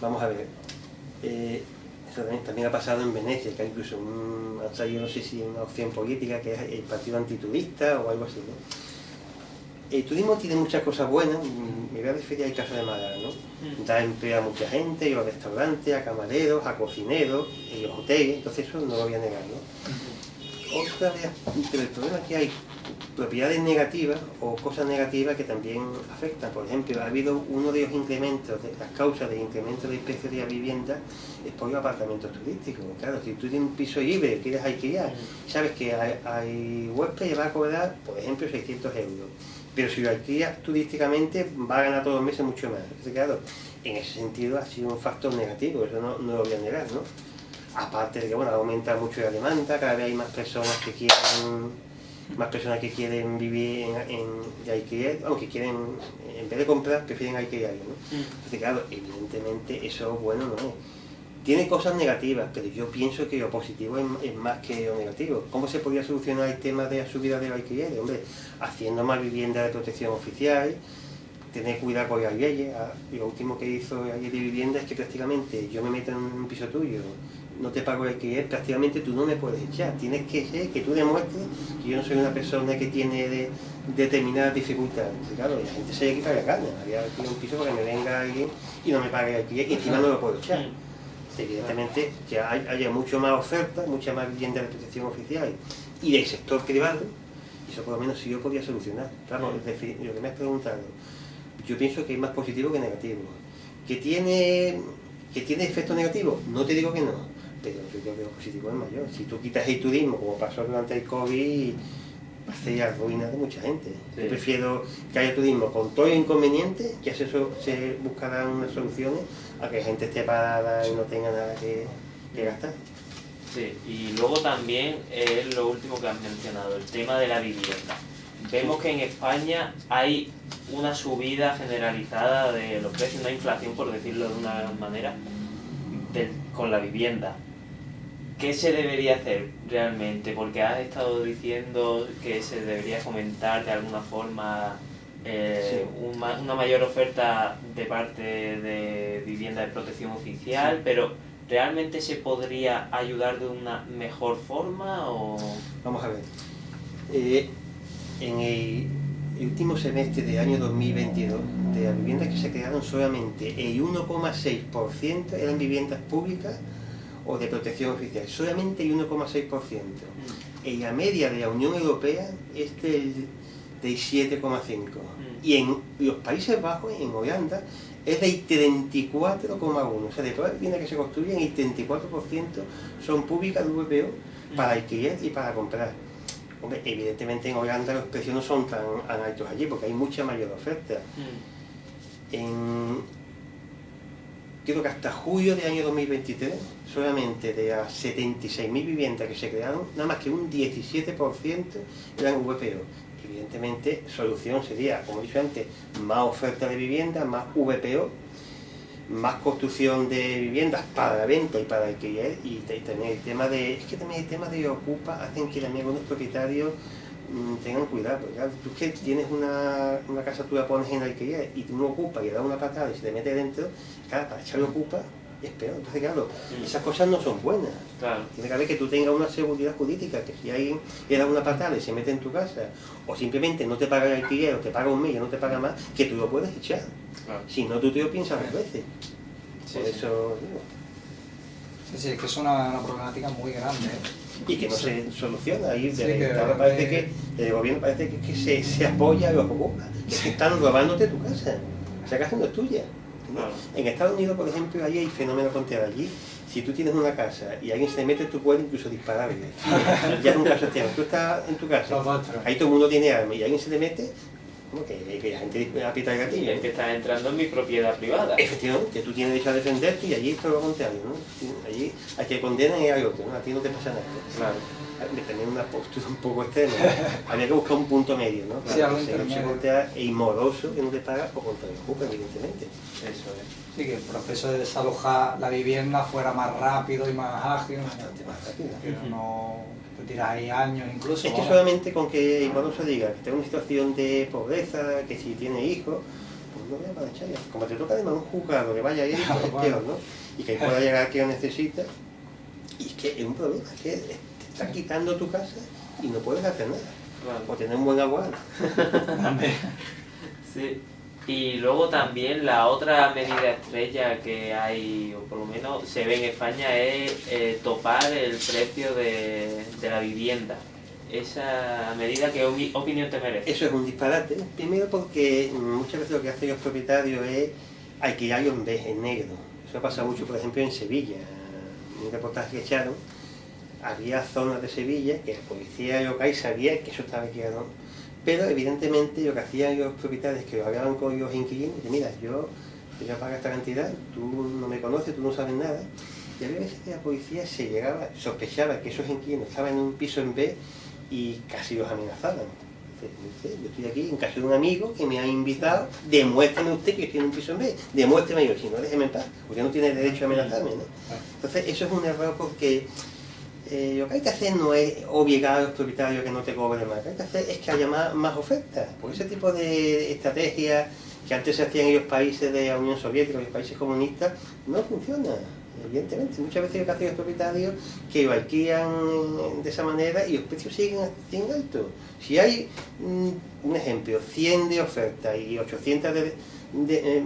Vamos a ver. Eso también ha pasado en Venecia, que hay incluso han salido, no sé si una opción política, que es el partido antiturista o algo así, ¿no? El turismo tiene muchas cosas buenas, me voy a referir al caso de Málaga, ¿no? Da empleo a mucha gente, y a los restaurantes, a camareros, a cocineros, en los hoteles, entonces eso no lo voy a negar, ¿no? Otra vez, pero el problema es que hay propiedades negativas o cosas negativas que también afectan. Por ejemplo, ha habido uno de los incrementos, de las causas de incremento del precio de la vivienda es por los apartamentos turísticos. Claro, si tú tienes un piso libre, quieres alquilar, sabes que hay huésped y va a cobrar, por ejemplo, 600 euros. Pero si lo alquilas turísticamente, va a ganar todos los meses mucho más. Entonces, claro, en ese sentido ha sido un factor negativo, eso no lo voy a negar, ¿no? Aparte de que, bueno, aumenta mucho la demanda, cada vez hay más personas que quieren vivir de alquiler, aunque quieren, en vez de comprar, prefieren alquilar, ¿no? Entonces, claro, evidentemente eso bueno no es. Tiene cosas negativas, pero yo pienso que lo positivo es más que lo negativo. ¿Cómo se podría solucionar el tema de la subida del alquiler? Hombre, haciendo más viviendas de protección oficial, tener cuidado con las leyes. Lo último que hizo la ley de vivienda es que prácticamente yo me meto en un piso tuyo, no te pago el alquiler, prácticamente tú no me puedes echar. Tienes que ser que tú demuestres que yo no soy una persona que tiene determinadas dificultades. Entonces, claro, la gente se le quita la gana. Había alquilado un piso para que me venga alguien y no me pague el alquiler y encima no lo puedo echar. Evidentemente que haya mucho más oferta, mucha más vivienda de protección oficial y del sector privado, y eso por lo menos sí yo podría solucionar. Claro, lo que me has preguntado, yo pienso que es más positivo que negativo. ¿Que tiene efectos negativos? No te digo que no, pero yo creo que lo positivo es mayor. Si tú quitas el turismo, como pasó durante el COVID, va a ser la ruina de mucha gente. Sí. Yo prefiero que haya turismo con todo el inconveniente, que eso se buscarán unas soluciones, a que la gente esté parada y no tenga nada que gastar. Sí, y luego también es lo último que has mencionado, el tema de la vivienda. Vemos que en España hay una subida generalizada de los precios, una inflación, por decirlo de una manera, con la vivienda. ¿Qué se debería hacer realmente? Porque has estado diciendo que se debería fomentar de alguna forma una mayor oferta de parte de vivienda de protección oficial, sí. Pero ¿realmente se podría ayudar de una mejor forma? O... Vamos a ver. En el último semestre del año 2022, de las viviendas que se crearon, solamente el 1,6% eran viviendas públicas o de protección oficial, solamente el 1,6%. En la media de la Unión Europea es del 7,5%. Y en los Países Bajos, en Holanda, es del 34,1%. O sea, de todas las viviendas que se construyen, el 34% son públicas de VPO para alquiler y para comprar. Hombre, evidentemente en Holanda los precios no son tan altos allí porque hay mucha mayor oferta. Creo que hasta julio del año 2023, solamente de las 76.000 viviendas que se crearon, nada más que un 17% eran VPO. Evidentemente, solución sería, como he dicho antes, más oferta de vivienda, más VPO, más construcción de viviendas para la venta y para alquiler, y también el tema de ocupa hacen que también algunos propietarios tengan cuidado, porque claro, tú que tienes una casa, tú la pones en alquiler y tú no ocupas y le das una patada y se te mete dentro, claro, para echarle ocupa es peor. Entonces, claro, esas cosas no son buenas. Claro. Tiene que haber que tú tengas una seguridad jurídica, que si alguien le da una patada y se mete en tu casa, o simplemente no te paga el alquiler, o te paga un mes y no te paga más, que tú lo puedes echar. Claro. Si no, tú te lo piensas dos veces. Sí, por eso digo. Sí, es que es una problemática muy grande. Y que no se soluciona. Ahí parece que el gobierno parece que se apoya a los ocupas, que están robándote tu casa. Esa casa no es tuya. Claro. En Estados Unidos, por ejemplo, ahí hay fenómeno contrario. Allí, si tú tienes una casa y alguien se mete, tú puedes incluso dispararle. Ya es un caso extremo. Tú estás en tu casa, ahí todo el mundo tiene armas y alguien se te mete, como que la gente aprieta el Sí, gatillo. es que estás entrando en mi propiedad privada. Efectivamente, tú tienes derecho a defenderte y allí es todo lo contrario, ¿no? Allí a que condenan es al otro, ¿no? A ti no te pasa nada. Claro. De tener una postura un poco extrema, ¿no? Había que buscar un punto medio, ¿no? Sí, algo que sea intermedio. contra e inmoroso que no te pagas o contra el ocupa, evidentemente. Eso es. Sí, que el proceso de desalojar la vivienda fuera más rápido y más ágil. Bastante más rápido. Que no te tiras ahí años incluso. Es que vamos. solamente con que inmoroso diga que está en una situación de pobreza, que si tiene hijos, pues no voy a para echar. Como te toca además un juzgado que vaya ahí, pues es peor, ¿no? Y que pueda llegar que lo necesita. Y es que es un problema, es que te están quitando tu casa y no puedes hacer nada. Claro. O tener un buen aguado. Sí. Y luego también la otra medida estrella que hay, o por lo menos se ve en España, es topar el precio de la vivienda. Esa medida, ¿qué opinión te merece? Eso es un disparate. Primero porque muchas veces lo que hacen los propietarios es alquilarlo en vez en negro. Eso pasa mucho, por ejemplo, en Sevilla. En un reportaje que echaron, había zonas de Sevilla que la policía local sabía que eso estaba alquilado. Pero evidentemente lo que hacían los propietarios es que lo hablaban con los inquilinos y mira, yo te voy a pagar esta cantidad, tú no me conoces, tú no sabes nada. Y había veces que la policía sospechaba que esos inquilinos estaban en un piso en B y casi los amenazaban. Dice, yo estoy aquí en casa de un amigo que me ha invitado, demuéstreme usted que estoy en un piso en B, demuéstreme yo, si no déjeme en paz, porque no tiene derecho a amenazarme, ¿no? Entonces eso es un error porque lo que hay que hacer no es obligar a los propietarios a que no te cobren más, lo que hay que hacer es que haya más ofertas, porque ese tipo de estrategias que antes se hacían en los países de la Unión Soviética, en los países comunistas, no funciona. Evidentemente, muchas veces lo que hacen los propietarios que lo alquilan de esa manera y los precios siguen altos. Si hay, un ejemplo, 100 de oferta y 800 de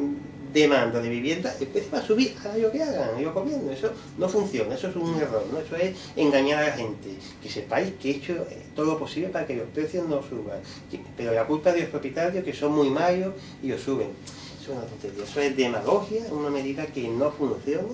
demanda de vivienda, el precio va a subir a lo que hagan los gobiernos. Eso no funciona, eso es un error, ¿no? Eso es engañar a la gente. Que sepáis que he hecho todo lo posible para que los precios no suban. Pero la culpa es de los propietarios que son muy malos y los suben. Eso es una tontería, eso es demagogia, una medida que no funciona.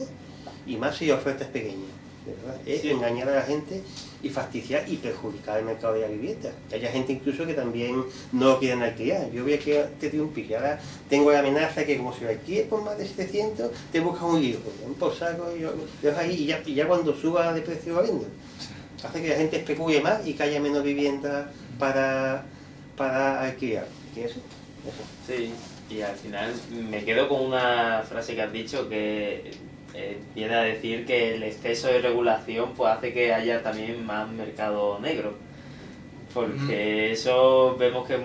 Y más si la oferta es pequeña, ¿verdad? Es engañar a la gente y fastidiar y perjudicar el mercado de la vivienda. Hay gente incluso que también no lo quieren alquilar. Yo voy a que te doy un piso y ahora tengo la amenaza que como si lo alquiles por más de 700, te buscas un lío. Por saco y yo dejo ahí y ya cuando suba de precio lo vendo. Hace que la gente especule más y que haya menos vivienda para alquilar. ¿Y eso? Sí, y al final me quedo con una frase que has dicho que viene a decir que el exceso de regulación pues hace que haya también más mercado negro, porque eso vemos que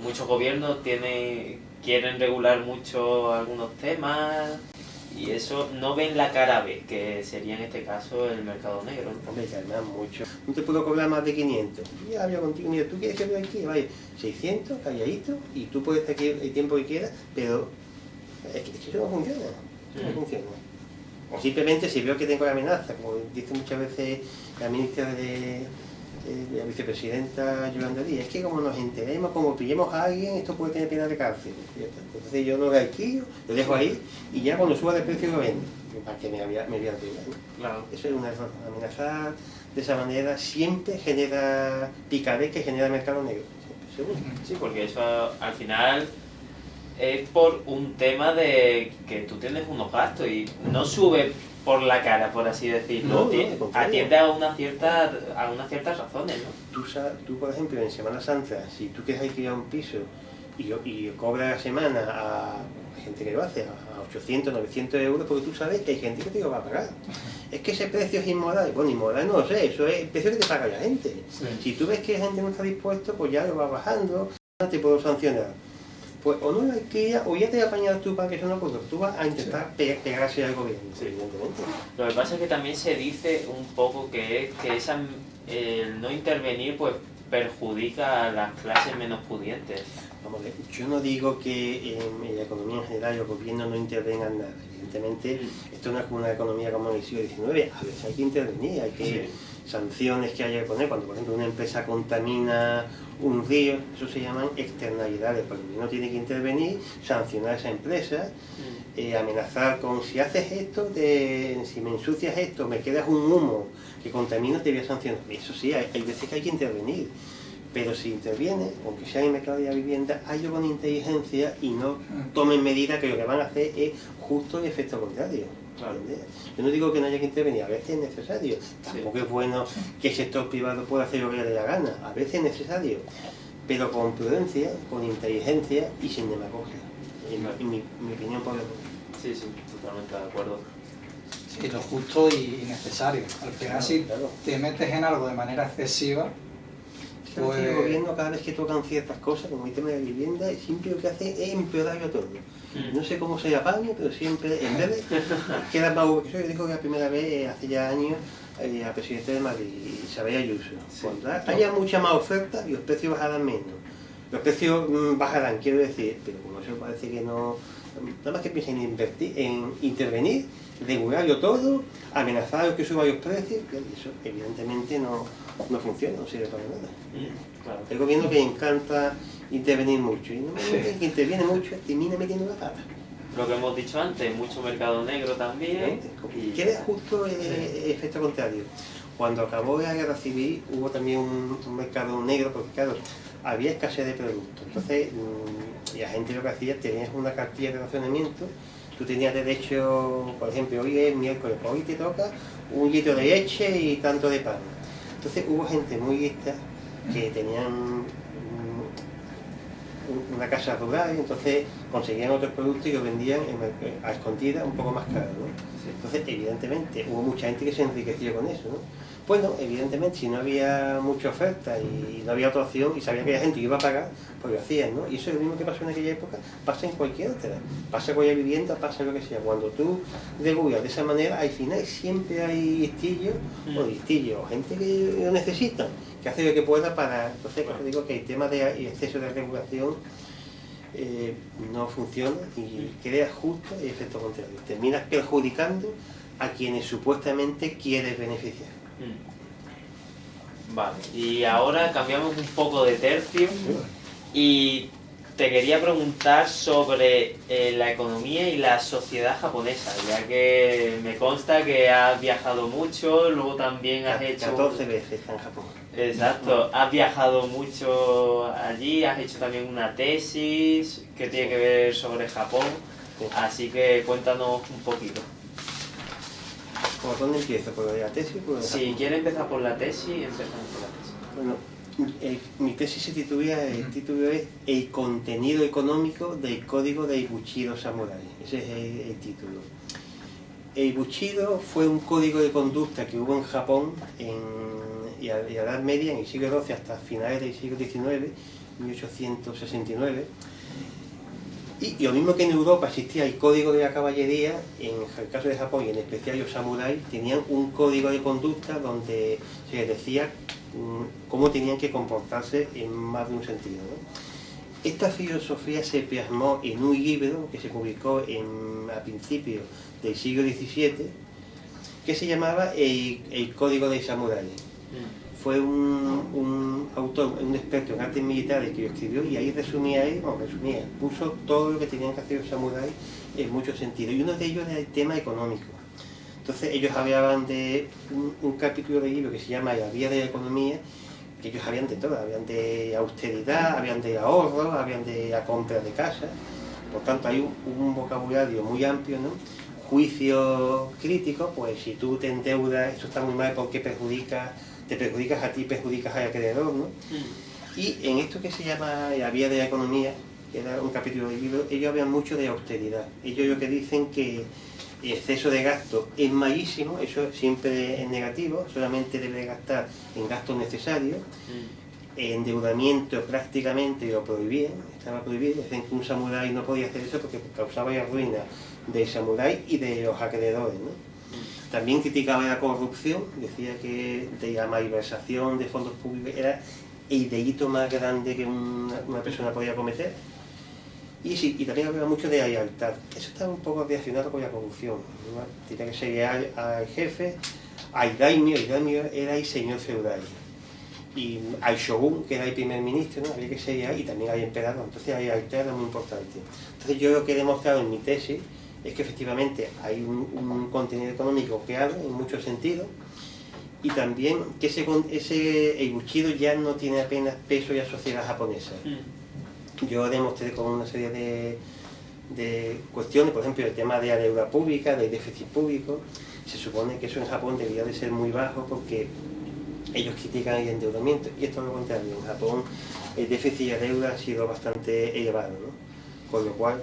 muchos gobiernos quieren regular mucho algunos temas y eso no ven la cara B, que sería en este caso el mercado negro, ¿no? Hombre, que además mucho. No te puedo cobrar más de 500. Yo ya hablo contigo, mira, tú quieres que vea aquí, vaya, 600, calladito, y tú puedes estar aquí el tiempo que quieras, pero es que eso no funciona. Eso no funciona. O simplemente si veo que tengo la amenaza, como dice muchas veces la ministra la vicepresidenta Yolanda Díaz, es que como nos enteremos, como pillemos a alguien, esto puede tener pena de cárcel. Entonces yo no lo alquilo, lo dejo ahí y ya cuando suba de precio lo vendo, para que me había ¿no? Claro. Eso es un error. Amenazar de esa manera siempre genera picadez que genera mercado negro. Siempre, seguro. Sí, porque eso al final es por un tema de que tú tienes unos gastos y no sube por la cara, por así decirlo. No, al contrario. Atiende a unas ciertas razones, ¿no? Tú, por ejemplo, en Semana Santa, si tú quieres alquilar un piso y cobras la semana a gente que lo hace a 800, 900 euros, porque tú sabes que hay gente que te lo va a pagar. Es que ese precio es inmoral. Bueno, inmoral no lo sé, eso es el precio que te paga la gente. Sí. Si tú ves que la gente no está dispuesta, pues ya lo va bajando, no te puedo sancionar. Pues o no lo alquilas o ya te apañas tú para que eso no ocurra. Tú vas a intentar pegarse al gobierno, evidentemente. Lo que pasa es que también se dice un poco que el no intervenir pues perjudica a las clases menos pudientes. Vamos a ver, yo no digo que en la economía en general los gobiernos no intervengan nada. Evidentemente, esto no es como una economía como en el siglo XIX. A veces hay que intervenir, hay que sanciones que haya que poner. Cuando, por ejemplo, una empresa contamina un río, eso se llaman externalidades. Porque uno tiene que intervenir, sancionar a esa empresa, amenazar con si haces esto, si me ensucias esto, me quedas un humo que contamina, te voy a sancionar. Eso sí, hay veces que hay que intervenir. Pero si interviene, aunque sea en el mercado de la vivienda, hazlo con inteligencia y no tomen medidas que lo que van a hacer es justo el efecto contrario. Claro. ¿Entiendes? Yo no digo que no haya que intervenir, a veces es necesario. Tampoco es bueno que el sector privado pueda hacer lo que le dé la gana, a veces es necesario, pero con prudencia, con inteligencia y sin demagogia. En mi opinión, por lo menos. Sí, sí, totalmente de acuerdo. Sí, lo justo y necesario. Al final, Claro, si claro. te metes en algo de manera excesiva, Pues... el gobierno, cada vez que tocan ciertas cosas, como el tema de la vivienda, siempre lo que hace es empeorarlo todo. No sé cómo se apaña, pero siempre, en vez de queda más... Yo dijo que la primera vez, hace ya años, al presidente de Madrid, Isabel Ayuso. Cuando haya mucha más oferta y los precios bajarán menos. Los precios bajarán, quiero decir, pero como eso parece que no... Nada más que piensen en invertir, en intervenir, regularlo todo, amenazar a los que suban los precios, y eso evidentemente no funciona, no sirve para nada. Claro. El gobierno que le encanta intervenir mucho, y normalmente el que interviene mucho termina metiendo la pata. Lo que hemos dicho antes, mucho mercado negro también. Y... Queda justo el efecto contrario. Cuando acabó la guerra civil hubo también un mercado negro, porque claro, había escasez de productos. Entonces, la gente lo que hacía, tenías una cartilla de racionamiento, tú tenías derecho, por ejemplo, hoy es miércoles, hoy te toca 1 litro de leche y tanto de pan. Entonces hubo gente muy lista que tenían una casa rural, entonces conseguían otros productos y los vendían a escondidas un poco más caro, ¿no? Entonces, evidentemente, hubo mucha gente que se enriqueció con eso, ¿no? Bueno, evidentemente, si no había mucha oferta y no había otra opción y sabía que la gente iba a pagar, pues lo hacían, ¿no? Y eso es lo mismo que pasó en aquella época, pasa en cualquier otra. Pasa con la vivienda, pasa lo que sea. Cuando tú regulas de esa manera, al final siempre hay listillos, o gente que lo necesita, que hace lo que pueda para... Entonces, pues, digo que el tema de exceso de regulación no funciona y crea justo el efecto contrario. Terminas perjudicando a quienes supuestamente quieres beneficiar. Vale, y ahora cambiamos un poco de tercio y te quería preguntar sobre la economía y la sociedad japonesa, ya que me consta que has viajado mucho, luego también has hecho... 14 veces está en Japón. Exacto, has viajado mucho allí, has hecho también una tesis que tiene que ver sobre Japón, así que cuéntanos un poquito. ¿Por dónde empiezo? ¿Por la tesis? Si quieres empezar por la tesis, empezamos por la tesis. Bueno, mi tesis se titula, el título es El contenido económico del código de Bushido Samurai. Ese es el título. El Bushido fue un código de conducta que hubo en Japón y a la Edad Media, en el siglo XII hasta finales del siglo XIX, 1869. Y lo mismo que en Europa existía el código de la caballería, en el caso de Japón y en especial los samuráis tenían un código de conducta donde se les decía cómo tenían que comportarse en más de un sentido, ¿no? Esta filosofía se plasmó en un libro que se publicó a principios del siglo XVII que se llamaba el Código de Samurái. Fue un autor, un experto en artes militares que lo escribió y ahí resumía, puso todo lo que tenían que hacer los samuráis en muchos sentidos. Y uno de ellos era el tema económico. Entonces ellos hablaban de un capítulo del libro que se llama La vía de la economía, que ellos habían de todo, habían de austeridad, habían de ahorro, habían de la compra de casas. Por tanto hay un vocabulario muy amplio, ¿no? Juicios críticos, pues si tú te endeudas, esto está muy mal porque te perjudicas a ti, perjudicas al acreedor, ¿no? Y en esto que se llama La vía de la economía, que era un capítulo del libro, ellos hablan mucho de austeridad. Ellos lo que dicen que el exceso de gasto es malísimo, eso siempre es negativo, solamente debe gastar en gastos necesarios. El endeudamiento prácticamente lo prohibían, estaba prohibido, dicen que un samurái no podía hacer eso porque causaba la ruina del samurái y de los acreedores, ¿no? También criticaba la corrupción, decía que de la malversación de fondos públicos era el delito más grande que una persona podía cometer. Y también hablaba mucho de la lealtad. Eso estaba un poco relacionado con la corrupción, ¿no? Tenía que ser leal al jefe, al daimyo. El daimyo era el señor feudal. Y al shogun, que era el primer ministro, ¿no? Había que ser leal, y también al emperador. Entonces la lealtad era muy importante. Entonces yo lo que he demostrado en mi tesis es que efectivamente hay un contenido económico que habla en muchos sentidos y también que el Bushido ya no tiene apenas peso y sociedad japonesa. Yo demostré con una serie de cuestiones, por ejemplo, el tema de la deuda pública, del déficit público. Se supone que eso en Japón debería de ser muy bajo porque ellos critican el endeudamiento, y esto es lo contrario. En Japón el déficit y la deuda ha sido bastante elevado, ¿no? Con lo cual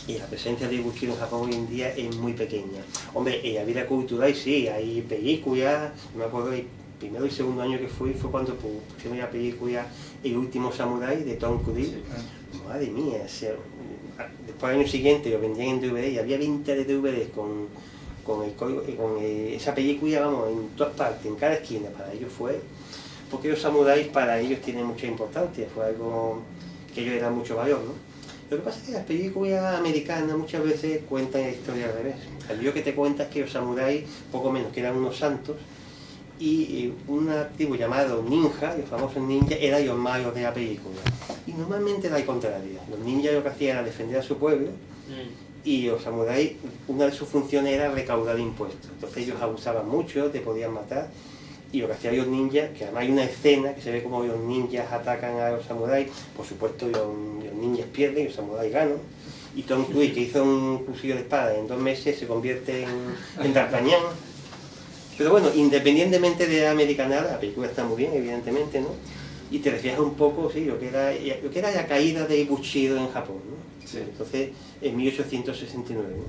la presencia de Bushido en Japón hoy en día es muy pequeña. Hombre, en la vida cultural sí, hay películas. Me acuerdo el primero y segundo año que fue cuando pusieron la película El último samurái de Tom Cruise. Sí. Madre mía, después al año siguiente lo vendían en DVD y había 20 de DVDs con esa película, vamos, en todas partes, en cada esquina. Para ellos fue, porque los samuráis para ellos tienen mucha importancia, fue algo que ellos le dan mucho valor, ¿no? Lo que pasa es que las películas americanas muchas veces cuentan la historia al revés. El lío que te cuenta es que los samuráis, poco menos que eran unos santos, y una tribu llamada ninja, los famosos ninjas, eran los malos de la película. Y normalmente era al contrario. Los ninjas lo que hacían era defender a su pueblo, y los samuráis, una de sus funciones era recaudar impuestos. Entonces ellos abusaban mucho, te podían matar, y lo que hacían los ninjas, que además hay una escena que se ve como los ninjas atacan a los samuráis. Por supuesto los ninjas pierden y los samuráis ganan, y Tom Cruise, que hizo un cuchillo de espada en 2 meses, se convierte en D'Artagnan. Pero bueno, independientemente de la americanada, la película está muy bien, evidentemente, ¿no? Y te refieres un poco, sí, lo que era la caída de Bushido en Japón, ¿no? Sí. Entonces, en 1869, ¿no?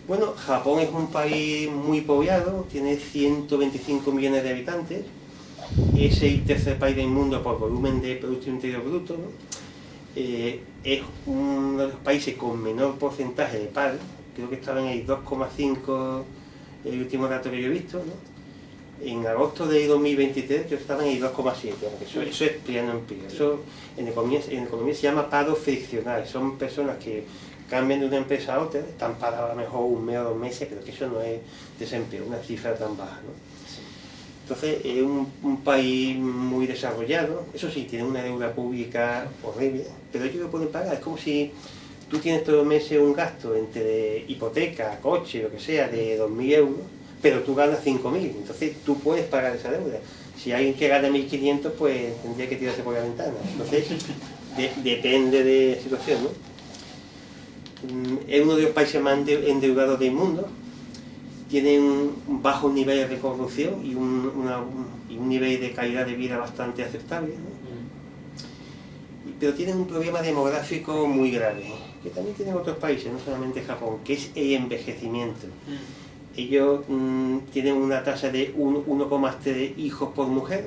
Bueno, Japón es un país muy poblado, tiene 125 millones de habitantes, es el tercer país del mundo por volumen de Producto Interior Bruto, ¿no? Es uno de los países con menor porcentaje de paro, creo que estaba en el 2,5 el último dato que yo he visto, ¿no? En agosto de 2023 yo estaba en el 2,7, eso es pleno empleo. Eso en economía se llama paro friccional, son personas que cambian de una empresa a otra, están paradas a lo mejor 1 mes o 2 meses, pero que eso no es desempleo, una cifra tan baja, ¿no? Entonces es un país muy desarrollado, eso sí, tiene una deuda pública horrible, pero ellos lo pueden pagar. Es como si tú tienes todos los meses un gasto entre hipoteca, coche, lo que sea, de 2.000 euros, pero tú ganas 5.000, entonces tú puedes pagar esa deuda. Si alguien que gana 1.500, pues tendría que tirarse por la ventana. Entonces, depende de la situación, ¿no? Es uno de los países más endeudados del mundo, tiene un bajo nivel de corrupción y un nivel de calidad de vida bastante aceptable, ¿no? Pero tienen un problema demográfico muy grave, que también tienen otros países, no solamente Japón, que es el envejecimiento. Ellos tienen una tasa de 1,3 hijos por mujer,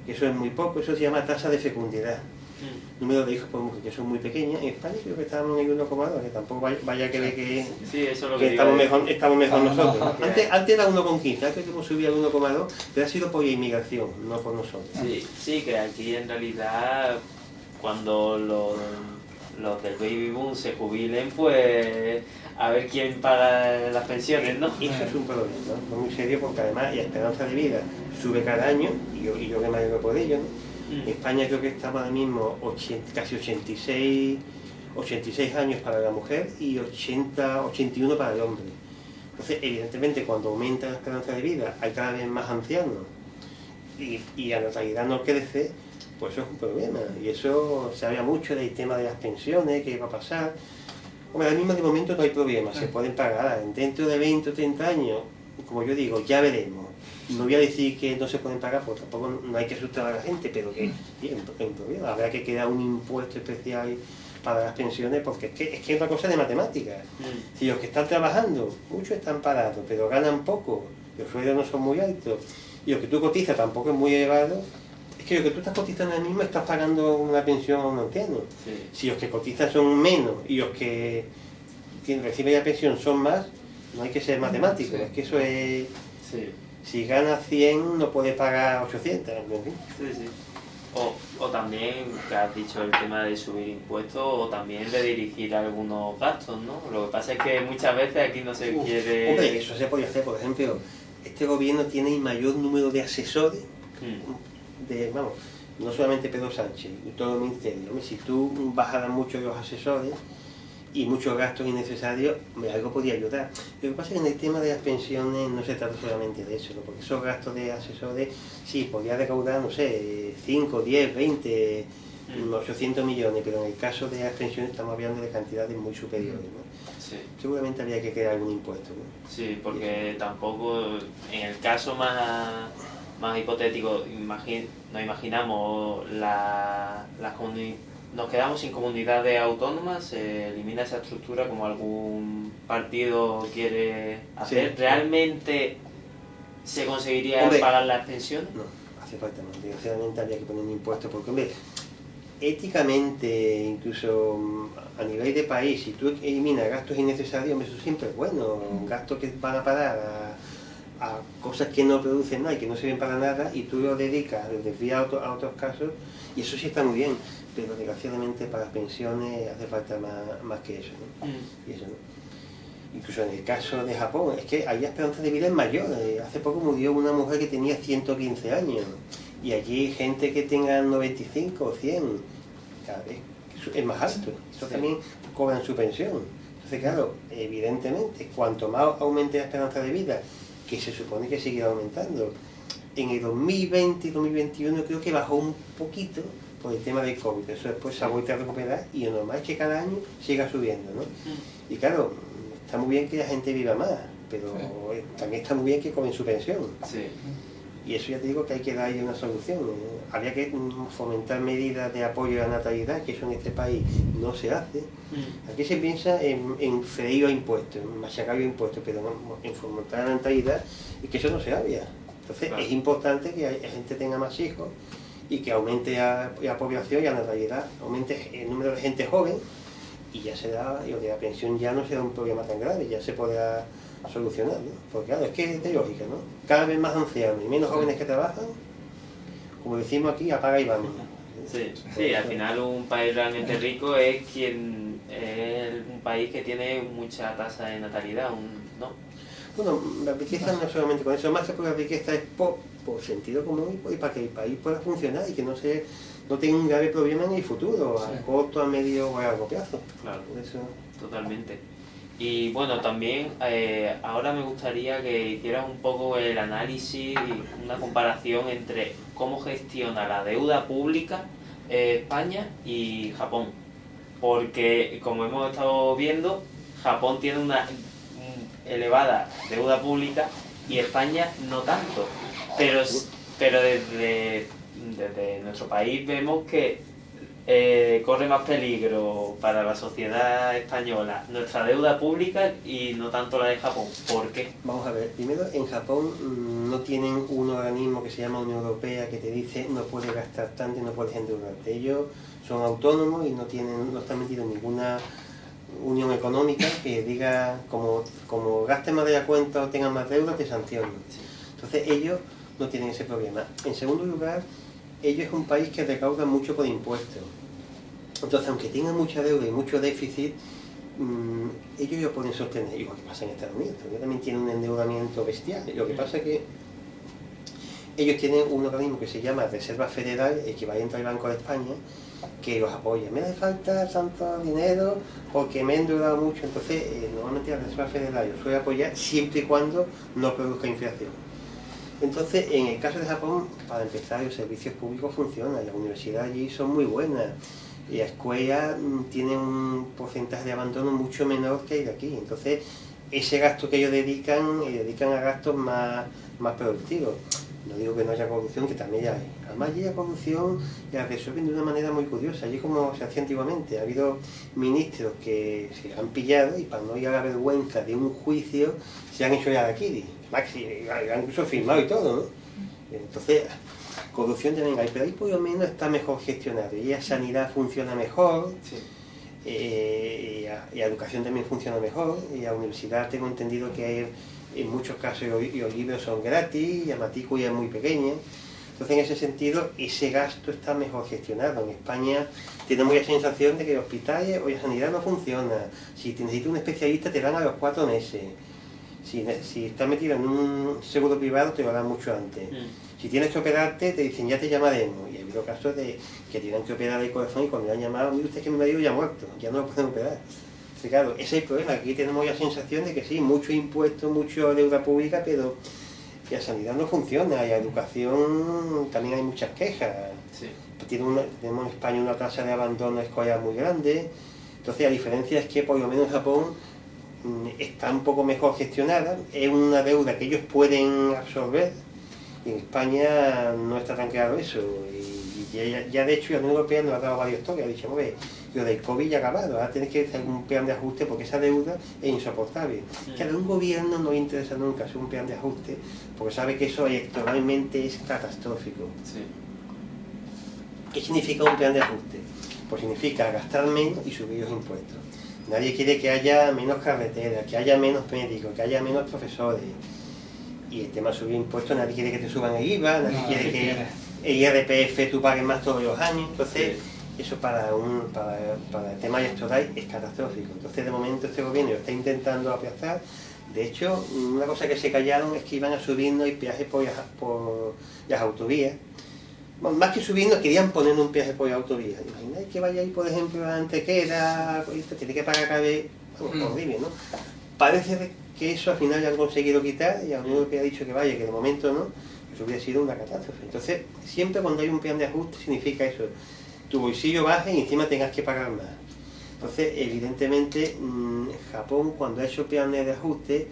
que eso es muy poco, eso se llama tasa de fecundidad. Número de hijos por mujer, que son muy pequeñas. En España creo que estábamos en el 1,2, que tampoco vaya que ver que, sí, eso es lo que estamos mejor nosotros. Antes era 1,15, antes que hemos subido al 1,2, pero ha sido por la inmigración, no por nosotros. Sí, que aquí en realidad cuando los del baby boom se jubilen, pues a ver quién paga las pensiones, ¿no? Eso es un problema, ¿no? Muy serio, porque además la esperanza de vida sube cada año, y yo que me alegro por ello, ¿no? En España creo que estamos ahora mismo casi 86 años para la mujer y 81 para el hombre. Entonces, evidentemente, cuando aumenta la esperanza de vida, hay cada vez más ancianos y la natalidad no crece, pues eso es un problema. Y eso se habla mucho del tema de las pensiones, qué va a pasar. Hombre, ahora mismo de momento no hay problema, se pueden pagar. Dentro de 20 o 30 años, como yo digo, ya veremos. No voy a decir que no se pueden pagar, porque tampoco no hay que asustar a la gente, pero que bien, habrá que crear un impuesto especial para las pensiones, porque es que es una cosa de matemáticas. Si los que están trabajando, muchos están parados, pero ganan poco, los sueldos no son muy altos, y lo que tú cotizas tampoco es muy elevado, es que lo que tú estás cotizando ahora mismo estás pagando una pensión a un anciano. Si los que cotizan son menos y los que reciben la pensión son más, no hay que ser matemático, es que eso es... Si ganas 100 no puedes pagar 800, en fin. O también, que has dicho el tema de subir impuestos, o también de dirigir algunos gastos, ¿no? Lo que pasa es que muchas veces aquí no se quiere... Hombre, eso se podría hacer, por ejemplo, este gobierno tiene el mayor número de asesores, vamos, no solamente Pedro Sánchez, y todo el ministerio. Si tú bajaras mucho los asesores, y muchos gastos innecesarios, algo podía ayudar. Lo que pasa es que en el tema de las pensiones no se trata solamente de eso, ¿no? Porque esos gastos de asesores, sí, podía recaudar, no sé, 5, 10, 20, 800 millones, pero en el caso de las pensiones estamos hablando de cantidades muy superiores, ¿no? Sí. Seguramente habría que crear algún impuesto, ¿no? Sí, porque tampoco, en el caso más hipotético, nos imaginamos nos quedamos sin comunidades autónomas, se elimina esa estructura como algún partido quiere hacer. Sí. ¿Realmente se conseguiría Hombre, pagar las pensiones? No, hace falta más. Desgraciadamente habría que poner un impuesto, porque, hombre, éticamente, incluso a nivel de país, si tú eliminas gastos innecesarios, hombre, eso siempre es bueno. Gastos que van a parar a cosas que no producen nada y que no sirven para nada, y tú lo dedicas, lo desvías a otros casos, y eso sí está muy bien, pero desgraciadamente para las pensiones hace falta más que eso, ¿no? Y eso, ¿no? Incluso en el caso de Japón, es que hay esperanza de vida es mayor. Hace poco murió una mujer que tenía 115 años, y allí gente que tenga 95 o 100, cada vez es más alto. Eso también cobran su pensión. Entonces, claro, evidentemente, cuanto más aumente la esperanza de vida, que se supone que seguirá aumentando, en el 2020 y 2021 creo que bajó un poquito por el tema del COVID. Eso después se ha vuelto a recuperar, y lo normal es que cada año siga subiendo, ¿no? Y claro, está muy bien que la gente viva más, pero también está muy bien que cobren su pensión. Sí. Y eso ya te digo que hay que darle una solución. Habría que fomentar medidas de apoyo a la natalidad, que eso en este país no se hace. Aquí se piensa en freír los impuestos, en machacar los impuestos, pero no, en fomentar la natalidad, y que eso no se había. Entonces Claro. es importante que la gente tenga más hijos y que aumente la población y la natalidad, aumente el número de gente joven, y ya será, y lo de la pensión ya no será un problema tan grave, ya se podrá solucionar, ¿no? Porque claro, es que es de lógica, ¿no? Cada vez más ancianos y menos jóvenes que trabajan, como decimos aquí, apaga y vamos. Sí, al final un país realmente rico es un país que tiene mucha tasa de natalidad, ¿no? Bueno, la riqueza no es solamente con eso, más que por la riqueza es por sentido común y para que el país pueda funcionar y que no tenga un grave problema en el futuro, a corto, a medio o a largo plazo. Claro, Por eso. totalmente. Y bueno, también ahora me gustaría que hicieras un poco el análisis y una comparación entre cómo gestiona la deuda pública España y Japón. Porque, como hemos estado viendo, Japón tiene una elevada deuda pública y España no tanto. Pero desde nuestro país vemos que corre más peligro para la sociedad española nuestra deuda pública y no tanto la de Japón. ¿Por qué? Vamos a ver, primero en Japón no tienen un organismo que se llama Unión Europea que te dice no puedes gastar tanto y no puedes endeudarte. Ellos son autónomos y no están metidos en ninguna unión económica que diga como gastes más de la cuenta o tengan más deuda te sancionan. Entonces ellos no tienen ese problema. En segundo lugar, ellos es un país que recauda mucho por impuestos. Entonces, aunque tengan mucha deuda y mucho déficit, ellos lo pueden sostener. Igual que pasa en Estados Unidos. Ellos también tienen un endeudamiento bestial. Lo que pasa es que ellos tienen un organismo que se llama Reserva Federal, equivalente al Banco de España, que los apoya. Me hace falta tanto dinero porque me he endeudado mucho. Entonces, normalmente la Reserva Federal los suele apoyar siempre y cuando no produzca inflación. Entonces, en el caso de Japón, para empezar, los servicios públicos funcionan, las universidades allí son muy buenas, y las escuelas tienen un porcentaje de abandono mucho menor que el de aquí. Entonces, ese gasto que ellos dedican a gastos más productivos. No digo que no haya corrupción, que también hay. Además, allí la corrupción la resuelven de una manera muy curiosa. Allí, como se hacía antiguamente, ha habido ministros que se han pillado y para no ir a la vergüenza de un juicio se han hecho ya de aquí. Han incluso firmado y todo, ¿no? Entonces, corrupción también hay, pero ahí por lo menos está mejor gestionado. Y la sanidad funciona mejor, y la educación también funciona mejor, y la universidad tengo entendido que hay, en muchos casos los libros son gratis, y la matrícula es muy pequeña. Entonces, en ese sentido, ese gasto está mejor gestionado. En España tenemos la sensación de que los hospitales o la sanidad no funciona. Si te necesitas un especialista, te dan a los 4 meses. Si estás metido en un seguro privado, te lo dan mucho antes. Si tienes que operarte, te dicen ya te llamaremos. Y ha habido casos de que tienen que operar el corazón y cuando le han llamado, mire usted que mi marido ya ha muerto, ya no lo pueden operar. Entonces, claro, ese es el problema. Aquí tenemos la sensación de que sí, mucho impuesto, mucho deuda pública, pero que la sanidad no funciona y la educación también hay muchas quejas. Sí. Tenemos en España una tasa de abandono escolar muy grande. Entonces, la diferencia es que por lo menos Japón está un poco mejor gestionada, es una deuda que ellos pueden absorber, y en España no está tan claro eso. Y ya de hecho la Unión Europea nos ha dado varios toques, ha dicho, hombre, lo del COVID ya ha acabado, ahora tenéis que hacer un plan de ajuste porque esa deuda es insoportable. Que a un gobierno no le interesa nunca hacer un plan de ajuste porque sabe que eso electoralmente es catastrófico. Sí. ¿Qué significa un plan de ajuste? Pues significa gastar menos y subir los impuestos. Nadie quiere que haya menos carreteras, que haya menos médicos, que haya menos profesores. Y el tema de subir impuestos, nadie quiere que te suban el IVA, nadie quiere que el IRPF tú pagues más todos los años. Entonces, eso para el tema electoral es catastrófico. Entonces, de momento este gobierno lo está intentando aplazar. De hecho, una cosa que se callaron es que iban a subirnos el peaje por las autovías. Bueno, más que subiendo, querían poner un peaje por la autovía. Imagináis que vaya ahí, por ejemplo, a Antequera, tiene que pagar cada vez, horrible, ¿no? Parece que eso al final ya han conseguido quitar y la Unión Europea ha dicho que vaya, que de momento no, eso hubiera sido una catástrofe. Entonces, siempre cuando hay un plan de ajuste significa eso, tu bolsillo baje y encima tengas que pagar más. Entonces, evidentemente, Japón, cuando ha hecho planes de ajuste,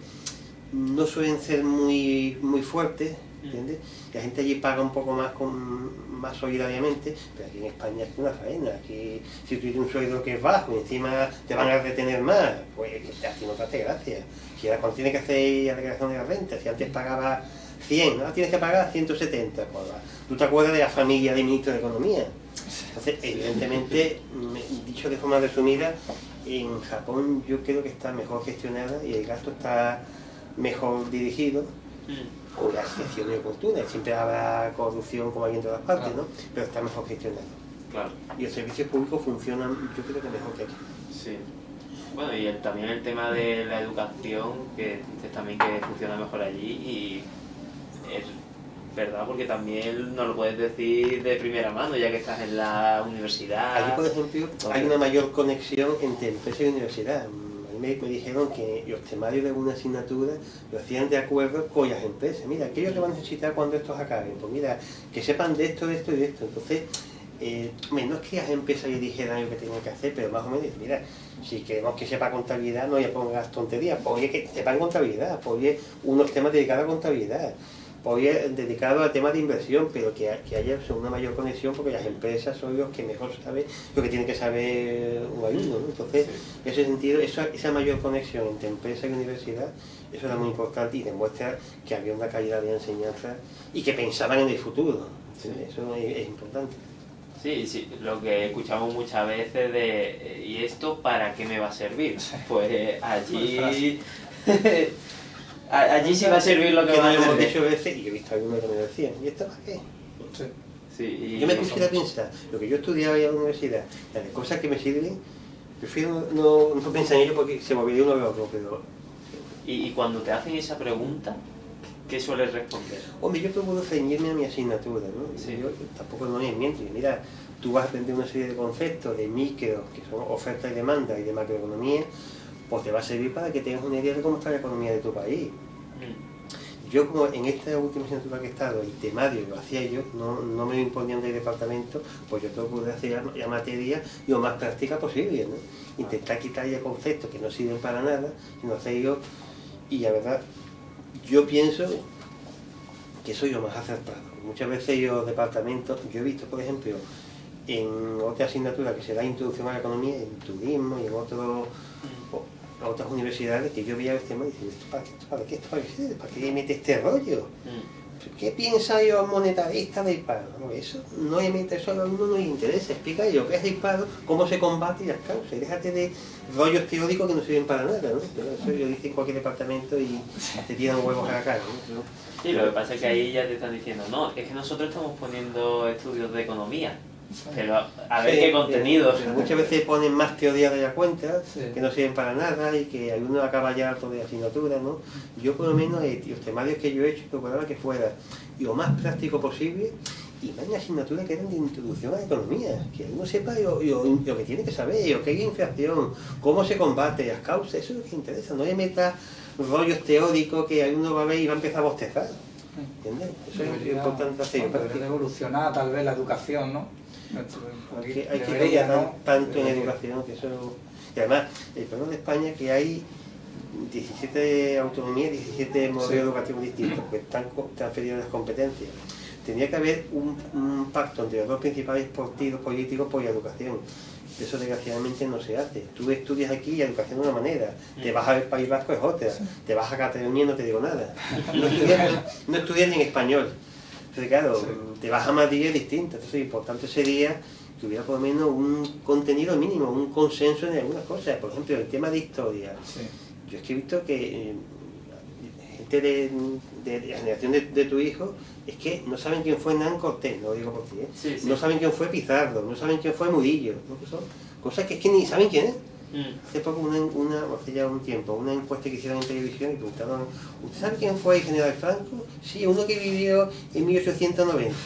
no suelen ser muy fuertes, ¿entiendes? La gente allí paga un poco más solidariamente, pero aquí en España es una faena. Aquí, si tú tienes un sueldo que es bajo y encima te van a retener más, pues a ti no te hace gracia. Si ahora cuando tienes que hacer la declaración de la renta, si antes pagabas 100, ahora tienes que pagar 170. Pues, tú te acuerdas de la familia del ministro de Economía. Entonces, evidentemente, dicho de forma resumida, en Japón yo creo que está mejor gestionada y el gasto está mejor dirigido. Con las excepciones oportunas, siempre habrá corrupción como hay en todas partes, ¿no? Pero está mejor gestionado. Claro. Y los servicios públicos funcionan, yo creo que mejor que aquí. Sí. Bueno, y también el tema de la educación, que dices también que funciona mejor allí, y es verdad, porque también nos lo puedes decir de primera mano, ya que estás en la universidad. Allí, por ejemplo, hay una mayor conexión entre empresa y universidad. Me dijeron que los temarios de alguna asignatura lo hacían de acuerdo con las empresas. Mira, ¿qué ellos van a necesitar cuando estos acaben? Pues mira, que sepan de esto, de esto y de esto. Entonces, no es que las empresas les dijeran lo que tenían que hacer, pero más o menos, mira, si queremos que sepa contabilidad, no ya pongas tonterías, pues que sepan contabilidad, pues unos temas dedicados a contabilidad, pues dedicado a temas de inversión, pero que haya una mayor conexión porque las empresas son los que mejor saben lo que tiene que saber un alumno, ¿no? Entonces, en ese sentido, esa mayor conexión entre empresa y universidad, eso era muy importante y demuestra que había una calidad de enseñanza y que pensaban en el futuro. Sí. Eso es importante. Sí, sí, lo que escuchamos muchas veces de ¿y esto para qué me va a servir? Pues allí... Allí sí va a servir lo que va a hemos servir. dicho veces, y yo he visto algunos que me decían, ¿y esto para qué? Sí. Sí, y yo me pusiera a pensar, lo que yo estudiaba en la universidad, las cosas que me sirven, prefiero no pensar en ello porque se volvería uno loco, pero... Y cuando te hacen esa pregunta, ¿qué sueles responder? Hombre, yo procuro ceñirme a mi asignatura, ¿no? Sí. Yo tampoco no me miento, mira, tú vas a aprender una serie de conceptos de micro, que son oferta y demanda, y de macroeconomía, pues te va a servir para que tengas una idea de cómo está la economía de tu país. Yo, como en esta última asignatura que he estado, el temario lo hacía yo, no me lo imponían del departamento, pues yo procuré hacer la materia lo más práctica posible, ¿no? Intentar quitar ya conceptos que no sirven para nada, sino hacerlo, y la verdad, yo pienso que soy lo más acertado. Muchas veces los departamentos, yo he visto, por ejemplo, en otra asignatura que se da introducción a la economía, en turismo y en otras universidades, que yo veía los temas y decía, ¿esto para qué? ¿Para qué mete este rollo? ¿Qué piensa yo monetarista del paro? No, eso no emite, eso a uno no le interesa, explica yo qué es el paro, cómo se combate y las causas, y déjate de rollos teóricos que no sirven para nada, ¿no? Pero eso lo dice en cualquier departamento y te tiran huevos a la cara, ¿no? Sí, lo que pasa es que ahí ya te están diciendo, no, es que nosotros estamos poniendo estudios de economía, pero a ver qué contenido. Muchas veces ponen más teoría de la cuenta, Sí. que no sirven para nada y que alguno acaba ya harto de asignatura, ¿no? Yo por lo menos los temarios que yo he hecho procuraba que fuera lo más práctico posible y más asignaturas que eran de introducción a la economía, que uno sepa lo que tiene que saber, lo que hay inflación, cómo se combate, las causas, eso es lo que interesa, no le meta rollos teóricos que alguno va a ver y va a empezar a bostezar, ¿entiendes? Eso es importante hacer. Debería evolucionar tal vez la educación, ¿no? Hay que Debería, cambiar ¿no? tanto en Debería. educación, que eso... Y además, el problema de España es que hay 17 autonomías, 17 modelos educativos distintos, que están transferidas las competencias. Tenía que haber un pacto entre los dos principales partidos políticos por la educación. Eso desgraciadamente no se hace. Tú estudias aquí y la educación de una manera, te vas al País Vasco es otra, te vas a Cataluña y no te digo nada. No estudias ni en español. Entonces claro, te vas a Madrid es distinto. Entonces importante sería que hubiera por lo menos un contenido mínimo, un consenso en algunas cosas. Por ejemplo, el tema de historia. Sí. Yo es que he visto que gente de la generación de tu hijo es que no saben quién fue Hernán Cortés, no lo digo por ti, ¿eh? Sí, sí. No saben quién fue Pizarro, no saben quién fue Murillo, ¿no? Son cosas que es que ni saben quién es. Hace poco, hace ya un tiempo, una encuesta que hicieron en televisión y preguntaban, ¿usted sabe quién fue el general Franco? Sí, uno que vivió en 1890.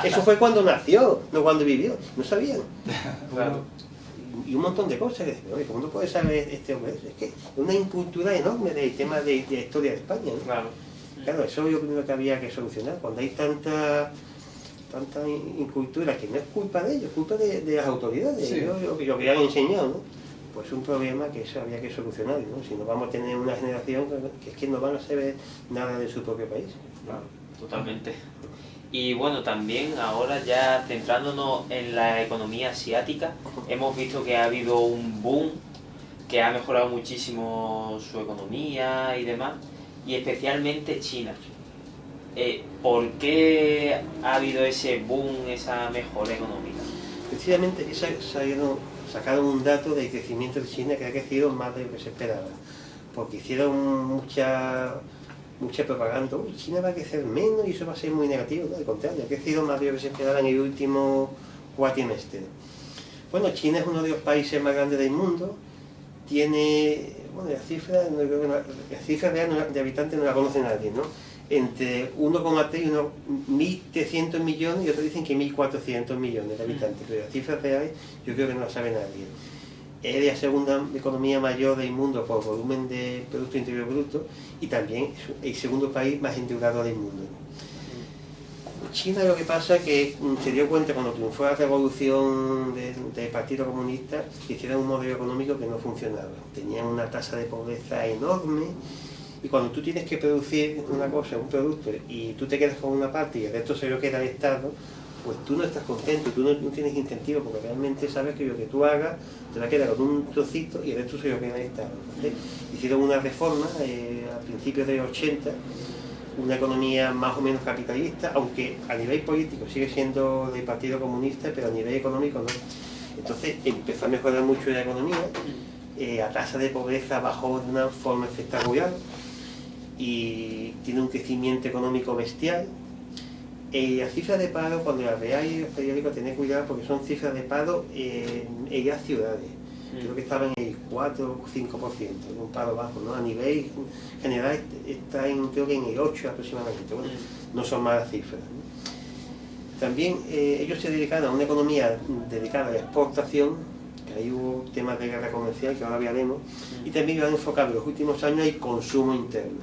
Eso fue cuando nació, no cuando vivió, no sabían. Claro. Y un montón de cosas, oye, ¿cómo no puede saber este hombre eso? Es que es una incultura enorme del tema de historia de España, ¿no? Claro. Claro, eso es lo primero que había que solucionar, cuando hay tanta incultura, que no es culpa de ellos, es culpa de las autoridades, Sí. lo que han enseñado, ¿no? Pues es un problema que eso había que solucionar, ¿no? Si no vamos a tener una generación que es que no van a saber nada de su propio país. Claro, totalmente. Y bueno, también ahora ya centrándonos en la economía asiática, hemos visto que ha habido un boom que ha mejorado muchísimo su economía y demás, y especialmente China. ¿Por qué ha habido ese boom, esa mejora económica? Precisamente sacaron un dato del crecimiento de China que ha crecido más de lo que se esperaba, porque hicieron mucha propaganda. Uy, China va a crecer menos y eso va a ser muy negativo, ¿no? Al contrario, ha crecido más de lo que se esperaba en el último cuatrimestre. Bueno, China es uno de los países más grandes del mundo, tiene, bueno, la cifra real de habitantes no la conoce nadie, ¿no? Entre 1,3 y 1.300 millones y otros dicen que 1.400 millones de habitantes, pero las cifras reales yo creo que no la sabe nadie. Es la segunda economía mayor del mundo por volumen de Producto Interior Bruto y también es el segundo país más endeudado del mundo. China lo que pasa es que se dio cuenta cuando triunfó la revolución del Partido Comunista que hicieron un modelo económico que no funcionaba. Tenían una tasa de pobreza enorme y cuando tú tienes que producir una cosa, un producto, y tú te quedas con una parte y el resto se lo queda al Estado, pues tú no estás contento, tú no tienes incentivo porque realmente sabes que lo que tú hagas te va a quedar con un trocito y el resto se lo queda al Estado. Entonces, hicieron una reforma a principios de los 80, una economía más o menos capitalista, aunque a nivel político sigue siendo del Partido Comunista, pero a nivel económico no. Entonces empezó a mejorar mucho la economía, la tasa de pobreza bajó de una forma espectacular y tiene un crecimiento económico bestial. Las cifras de paro, cuando las veáis en los periódicos, tened cuidado porque son cifras de paro en las ciudades. Creo que estaban en el 4 o 5%, un paro bajo, ¿no? A nivel general está creo que en el 8 aproximadamente, bueno, no son malas cifras, ¿no? También ellos se dedicaron a una economía dedicada a la exportación, que ahí hubo temas de guerra comercial que ahora hablaremos, y también lo han enfocado en los últimos años al consumo interno.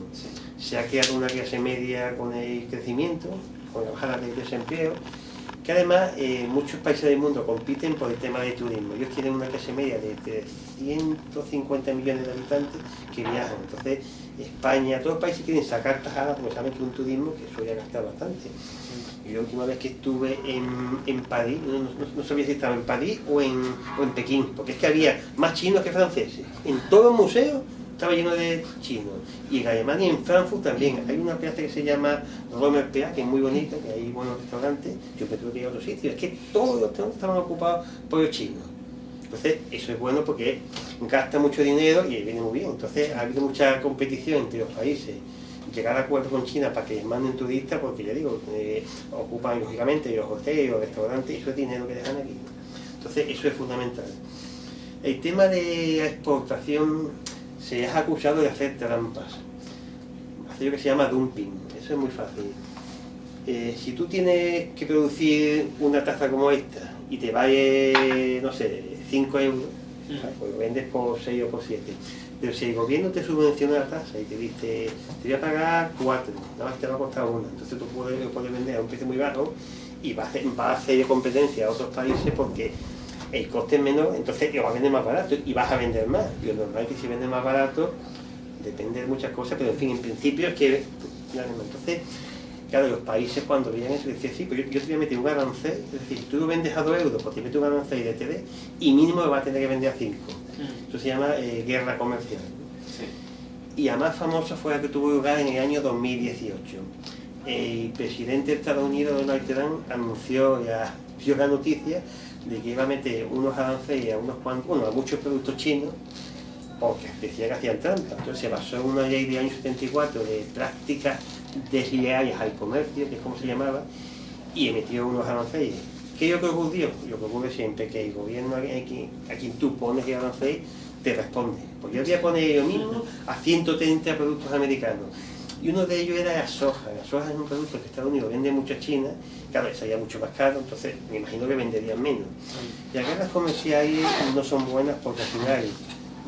Se ha creado una clase media con el crecimiento, con la bajada del desempleo, que además muchos países del mundo compiten por el tema del turismo. Ellos tienen una clase media de 350 millones de habitantes que viajan. Entonces, España, todos los países quieren sacar tajadas porque saben que es un turismo que suele gastar bastante. Y la última vez que estuve en París, no sabía si estaba en París o en Pekín, porque es que había más chinos que franceses. En todos los museos estaba lleno de chinos. Y en Alemania, en Frankfurt también. Hay una plaza que se llama Romerpea, que es muy bonita, que hay buenos restaurantes. Yo me tuve que ir a otro sitio. Es que todos los restaurantes estaban ocupados por los chinos. Entonces, eso es bueno porque gasta mucho dinero y viene muy bien. Entonces, ha habido mucha competición entre los países. Llegar a acuerdo con China para que les manden turistas, porque ya digo, ocupan lógicamente los hoteles, los restaurantes, y eso es dinero que dejan aquí. Entonces, eso es fundamental. El tema de la exportación se les ha acusado de hacer trampas. Hacer lo que se llama dumping. Eso es muy fácil. Si tú tienes que producir una taza como esta y te vale, no sé, 5 euros, pues lo vendes por 6 o por 7. Pero si el gobierno te subvenciona la tasa y te dice, te voy a pagar 4, nada más te va a costar 1, entonces tú puedes vender a un precio muy bajo y vas a hacer competencia a otros países porque el coste es menor, entonces lo vas a vender más barato y vas a vender más. Y lo normal es que si vendes más barato, depende de muchas cosas, pero en fin, en principio es que... Entonces, claro, los países cuando veían eso decían, sí, pues yo te voy a meter un arancel, es decir, tú lo vendes a 2 euros, pues te metes un arancel de TV y mínimo lo vas a tener que vender a 5. Eso se llama guerra comercial. Sí. Y la más famosa fue la que tuvo lugar en el año 2018. El presidente de Estados Unidos, Donald Trump, anunció, ya dio la noticia de que iba a meter unos aranceles a a muchos productos chinos porque decía que hacían trampa. Entonces se basó en una ley del año 74 de prácticas desleales al comercio, que es como se llamaba, y emitió unos aranceles. ¿Qué es lo que ocurrió? Lo que ocurre siempre que el gobierno a quien tú pones el arancel te responde. Pues yo voy a poner lo mismo a 130 productos americanos. Y uno de ellos era la soja. La soja es un producto que Estados Unidos vende mucho a China, claro, salía mucho más caro, entonces me imagino que venderían menos. Y las guerras comerciales no son buenas porque al final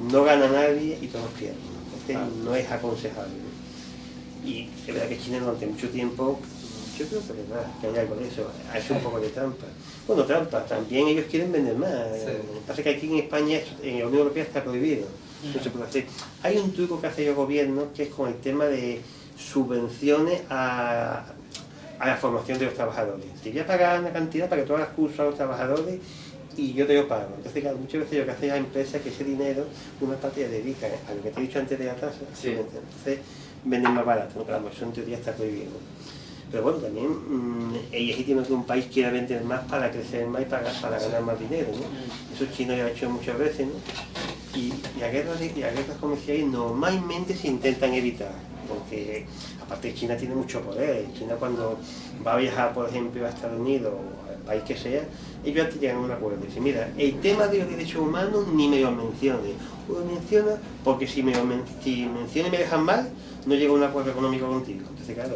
no gana nadie y todos pierden. Entonces no es aconsejable. Y es verdad que China durante mucho tiempo, yo creo que es verdad que hay algo de eso, ha hecho un poco de trampa. Bueno, trampa, también ellos quieren vender más. Sí. Lo que pasa es que aquí en España, en la Unión Europea está prohibido. No se puede hacer. Hay un truco que hace el gobierno que es con el tema de subvenciones a la formación de los trabajadores. Te voy a pagar una cantidad para que tú hagas cursos a los trabajadores y yo te lo pago. Entonces, claro, muchas veces lo que hacen las empresas es que ese dinero, una parte la dedican a lo que te he dicho antes de la tasa, sí. Entonces venden más barato, ¿no? Claro, eso en teoría está prohibido. Pero bueno, también es legítimo que un país quiera vender más para crecer más y para ganar más dinero, ¿no? Eso China lo ha hecho muchas veces, ¿no? Y las guerras comerciales normalmente se intentan evitar, porque aparte China tiene mucho poder. China cuando va a viajar, por ejemplo, a Estados Unidos o al país que sea, ellos antes llegan a un acuerdo. Dicen, mira, el tema de los derechos humanos ni me lo menciones. O lo menciona porque si menciona y me dejan mal, no llega a un acuerdo económico contigo. Entonces, claro,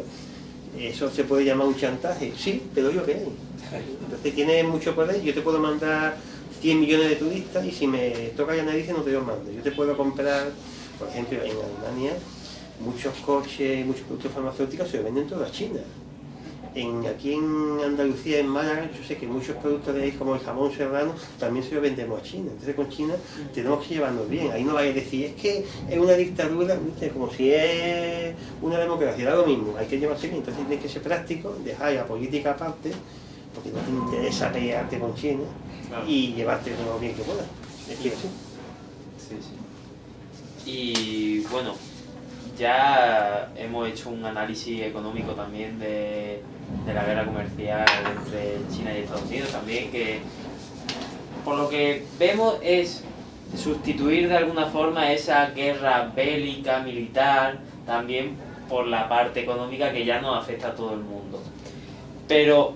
eso se puede llamar un chantaje, sí, pero yo qué hay. Entonces tiene mucho poder, yo te puedo mandar 100 millones de turistas y si me toca la nariz no te los mando. Yo te puedo comprar, por ejemplo, en Alemania, muchos coches, muchos productos farmacéuticos se venden toda China. Aquí en Andalucía, en Málaga, yo sé que muchos productos de ahí, como el jamón serrano, también se lo vendemos a China. Entonces con China tenemos que llevarnos bien. Ahí no vaya a decir, es que es una dictadura, ¿viste? Como si es una democracia, da lo mismo, hay que llevarse bien. Entonces tienes que ser práctico, dejar la política aparte, porque no te interesa pelearte con China, claro, y llevarte lo bien que puedas. Es que así. Sí, sí. Y bueno, ya hemos hecho un análisis económico también de la guerra comercial entre China y Estados Unidos también, que por lo que vemos es sustituir de alguna forma esa guerra bélica, militar, también por la parte económica que ya nos afecta a todo el mundo. Pero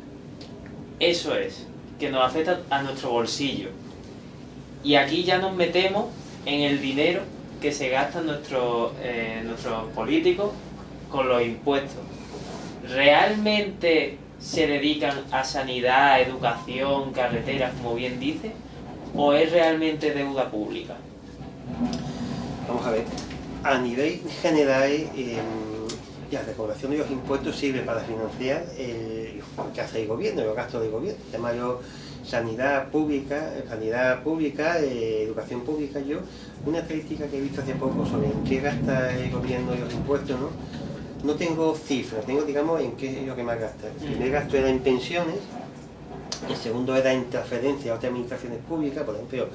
eso es, que nos afecta a nuestro bolsillo. Y aquí ya nos metemos en el dinero que se gastan nuestros políticos con los impuestos. ¿Realmente se dedican a sanidad, educación, carreteras, como bien dice? ¿O es realmente deuda pública? Vamos a ver, a nivel general, la recaudación de los impuestos sirve para financiar lo que hace el gobierno, los gastos del gobierno. Llamarlo sanidad pública, educación pública. Yo, una estadística que he visto hace poco sobre en qué gasta el gobierno y los impuestos, no tengo cifras, tengo, digamos, en qué es lo que más gasta. El primer gasto era en pensiones, el segundo era en transferencias a otras administraciones públicas, por ejemplo,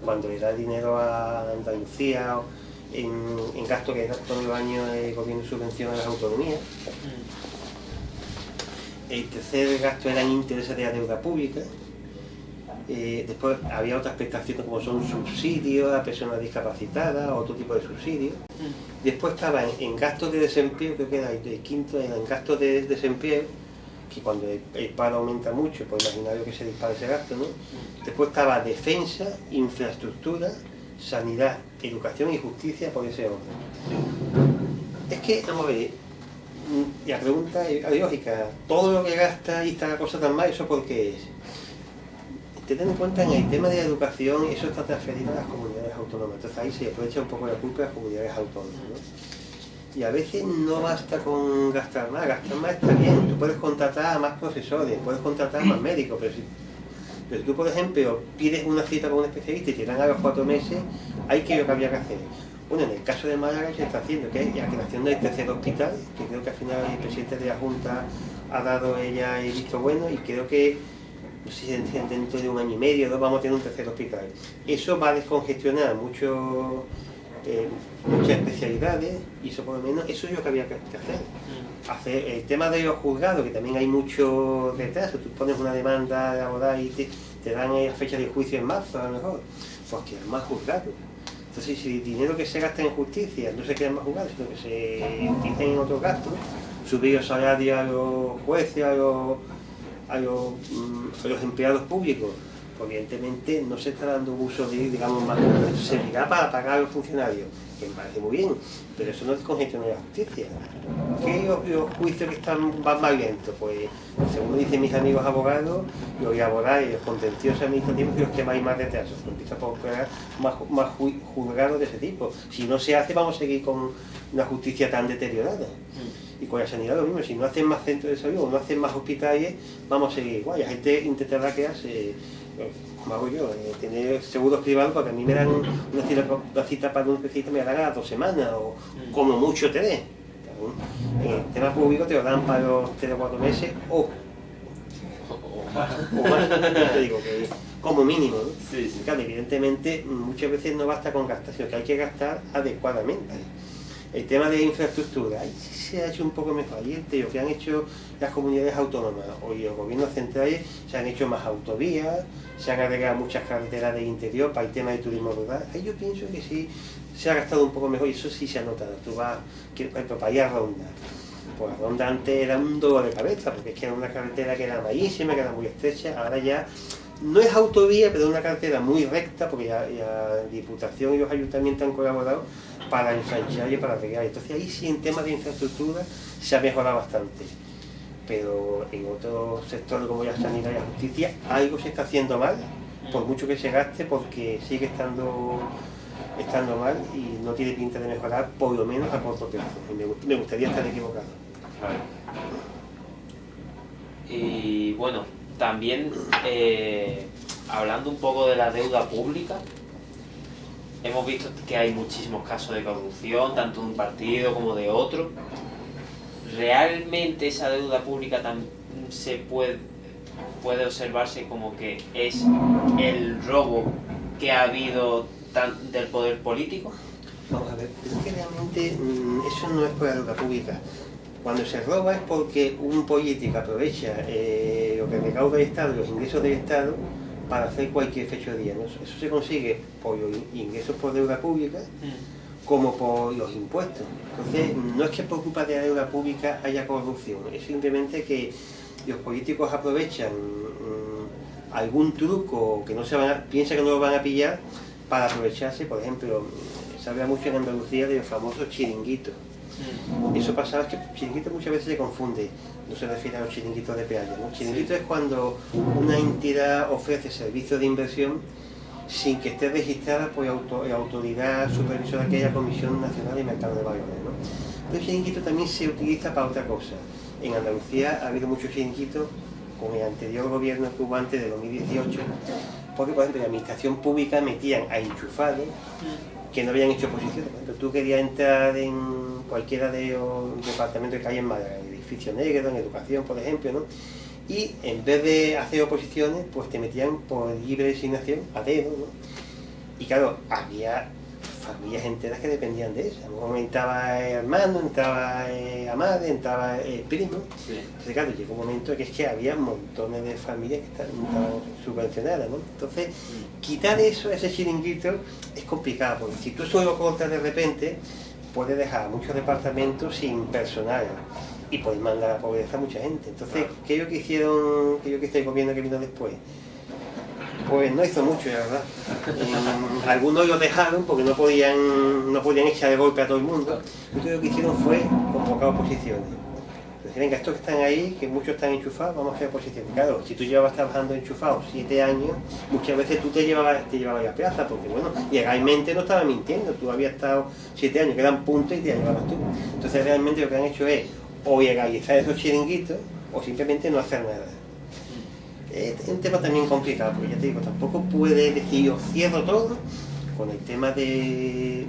cuando le da dinero a Andalucía, o en gastos que todos los años el gobierno subvenciona a las autonomías. El tercer gasto era en intereses de la deuda pública. Después había otras prestaciones como son subsidios a personas discapacitadas, otro tipo de subsidios. Después estaba en gastos de desempleo, creo que era el quinto, era en gastos de desempleo, que cuando el paro aumenta mucho, pues imaginario que se dispara ese gasto, ¿no? Después estaba defensa, infraestructura, sanidad, educación y justicia por ese orden. Es que, vamos a ver, Y la pregunta es lógica, todo lo que gasta y está la cosa tan mal, ¿eso por qué es? Ten en cuenta en el tema de la educación, eso está transferido a las comunidades autónomas, entonces ahí se aprovecha un poco la culpa de las comunidades autónomas, ¿no? Y a veces no basta con gastar más está bien, tú puedes contratar a más profesores, puedes contratar a más médicos, pero si tú, por ejemplo, pides una cita con un especialista y te dan a los 4 meses, hay que lo que había que hacer. Bueno, en el caso de Málaga se está haciendo, que es la creación del tercer hospital, que creo que al final el presidente de la Junta ha dado ella el visto bueno, y creo que, no sé si dentro de 1 año y medio o 2 vamos a tener un tercer hospital. Eso va a descongestionar muchas especialidades, y eso por lo menos, eso es lo que había que hacer. El tema de los juzgados, que también hay mucho retraso, tú pones una demanda laboral y te dan la fecha de juicio en marzo a lo mejor, pues que más juzgados. Entonces, si el dinero que se gasta en justicia no se queda en más juzgados, sino que se utiliza en otros gastos, subir los salarios a los jueces, a los empleados públicos, pues evidentemente no se está dando uso de, digamos, más servirá para pagar a los funcionarios, que me parece muy bien, pero eso no descongestiona la justicia. ¿Qué los juicios que van más lentos? Pues, según dicen mis amigos abogados, los laborales, los contenciosos administrativos y los que más retrasos. Pues empieza por crear más juzgados de ese tipo. Si no se hace, vamos a seguir con una justicia tan deteriorada. Y con la sanidad lo mismo, si no hacen más centros de salud o no hacen más hospitales, vamos a seguir igual. La gente intentará quedarse, como hago yo, tener seguros privados, porque a mí me dan una cita para un especialista, me la dan a las 2 semanas, o como mucho 3. En el tema público te lo dan para los 3 o 4 meses, o más, te digo que como mínimo, ¿no? Sí, sí. Claro, evidentemente muchas veces no basta con gastar, sino que hay que gastar adecuadamente. El tema de infraestructura, ahí sí se ha hecho un poco mejor. Ayer lo que han hecho las comunidades autónomas o los gobiernos centrales, se han hecho más autovías, se han agregado muchas carreteras del interior para el tema de turismo rural. Ahí yo pienso que sí se ha gastado un poco mejor, y eso sí se ha notado. Tú vas, por ejemplo, para ir a Ronda. Pues Ronda antes era un dolor de cabeza, porque es que era una carretera que era malísima, que era muy estrecha. Ahora ya no es autovía, pero es una carretera muy recta, porque ya la Diputación y los ayuntamientos han colaborado para ensanchar y para arreglar. Entonces ahí sí, en temas de infraestructura se ha mejorado bastante. Pero en otros sectores como la sanidad y la justicia, algo se está haciendo mal, por mucho que se gaste, porque sigue estando mal y no tiene pinta de mejorar, por lo menos a corto plazo. Y me gustaría estar equivocado. Claro. Y bueno, también hablando un poco de la deuda pública, hemos visto que hay muchísimos casos de corrupción, tanto de un partido como de otro. ¿Realmente esa deuda pública se puede observarse como que es el robo que ha habido del poder político? Vamos a ver, es que realmente eso no es por la deuda pública. Cuando se roba es porque un político aprovecha lo que recauda el Estado, los ingresos del Estado, para hacer cualquier fechoría, ¿no? Eso se consigue por los ingresos por deuda pública, como por los impuestos. Entonces, no es que por culpa de la deuda pública haya corrupción, es simplemente que los políticos aprovechan algún truco que piensa que no lo van a pillar, para aprovecharse. Por ejemplo, se habla mucho en Andalucía de los famosos chiringuitos. Eso pasaba, es que chiringuito muchas veces se confunde, no se refiere a los chiringuitos de peaje, ¿no? Chiringuito es cuando una entidad ofrece servicios de inversión sin que esté registrada por la autoridad supervisora, que es la Comisión Nacional de Mercado de Valores, ¿no? Pero el chiringuito también se utiliza para otra cosa. En Andalucía ha habido muchos chiringuitos con el anterior gobierno que hubo antes de 2018, porque por ejemplo la administración pública metían a enchufados que no habían hecho oposición. Por ejemplo, tú querías entrar en cualquiera de los departamentos que hay en Málaga, en edificio negro, en educación, por ejemplo, ¿no? Y en vez de hacer oposiciones, pues te metían por libre designación a dedo, ¿no? Y claro, había familias enteras que dependían de eso. A lo mejor entraba hermano, entraba madre, entraba primo. Sí. Entonces, claro, llegó un momento que es que había montones de familias que estaban subvencionadas, ¿no? Entonces, quitar eso, ese chiringuito, es complicado, porque si tú solo cortas de repente, puedes dejar muchos departamentos sin personal y puedes mandar a la pobreza a mucha gente. Entonces, ¿qué es lo que hicieron, el gobierno que vino después? Pues no hizo mucho, la verdad. Algunos lo dejaron porque no podían echar de golpe a todo el mundo. Entonces lo que hicieron fue convocar oposiciones. Venga, estos que están ahí, que muchos están enchufados, vamos a hacer oposición. Claro, si tú llevabas trabajando enchufado 7 años, muchas veces tú te llevabas a plaza, porque bueno, legalmente no estaba mintiendo, tú habías estado 7 años, que eran puntos y te llevabas tú. Entonces realmente lo que han hecho es o legalizar esos chiringuitos o simplemente no hacer nada. Es un tema también complicado, porque ya te digo, tampoco puedes decir, os cierro todo. Con el tema de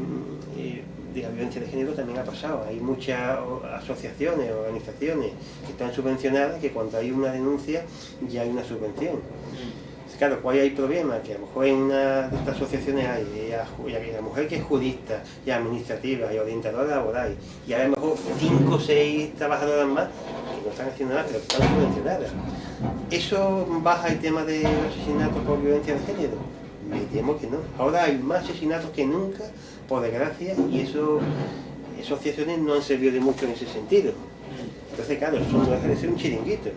la violencia de género también ha pasado. Hay muchas asociaciones, organizaciones que están subvencionadas, que cuando hay una denuncia ya hay una subvención. Claro, ¿cuál hay el problema? Que a lo mejor en una de estas asociaciones hay la mujer que es jurista, y administrativa, y orientadora laboral, y hay a lo mejor 5 o 6 trabajadoras más que no están haciendo nada, pero que están subvencionadas. ¿Eso baja el tema de asesinatos por violencia de género? Me temo que no. Ahora hay más asesinatos que nunca, por desgracia, y esas asociaciones no han servido de mucho en ese sentido. Entonces, claro, eso no deja de ser un chiringuito.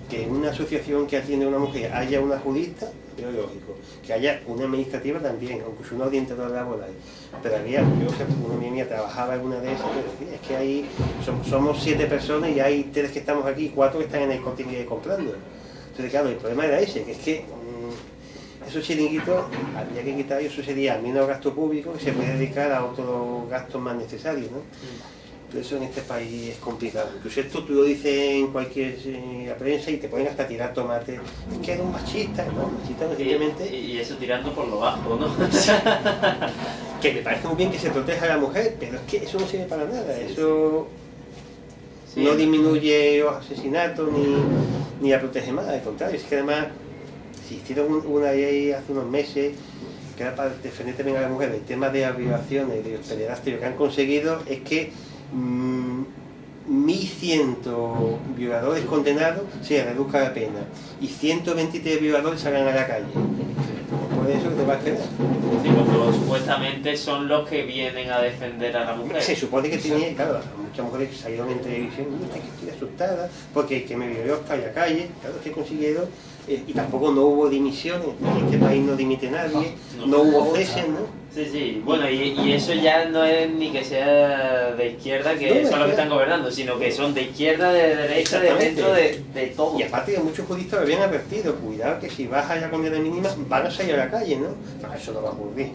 Que en una asociación que atiende a una mujer haya una jurista, es lógico. Que haya una administrativa también, aunque sea una orientadora laboral. Pero había, yo sé, una mía trabajaba en una de esas, pero es que ahí somos 7 personas y hay 3 que estamos aquí y 4 que están en el continente comprando. Entonces, claro, el problema era ese, que es que esos chiringuitos había que quitar, eso sería menos gasto público que se puede dedicar a otros gastos más necesarios, ¿no? Pero eso en este país es complicado. Incluso esto tú lo dices en cualquier prensa y te pueden hasta tirar tomate. Es que eres un machista, ¿no? Machista no simplemente... Y eso tirando por lo bajo, ¿no? Que me parece muy bien que se proteja a la mujer, pero es que eso no sirve para nada. Eso no disminuye los asesinatos ni la protege más, al contrario. Es que además, si hicieron una ley hace unos meses que era para defender también a la mujer, el tema de las violaciones, de los pederastas, lo que han conseguido es que 1.100 violadores condenados se reduzca la pena y 123 violadores salgan a la calle. Por eso te va a quedar. Sí, porque supuestamente son los que vienen a defender a la mujer. Se supone que tenía, claro, muchas mujeres que salieron en televisión, que estoy asustada porque el que me violó está en la calle, claro, que consiguieron, y tampoco no hubo dimisiones, en este país no dimite nadie, no hubo ceses, ¿no? Sí, sí, bueno, y eso ya no es ni que sea de izquierda, que son los que están gobernando, sino que son de izquierda, de derecha, de centro, de todo. Y aparte que muchos juristas lo habían advertido, cuidado que si baja la condena mínima van a salir a la calle, ¿no? No, eso no va a ocurrir.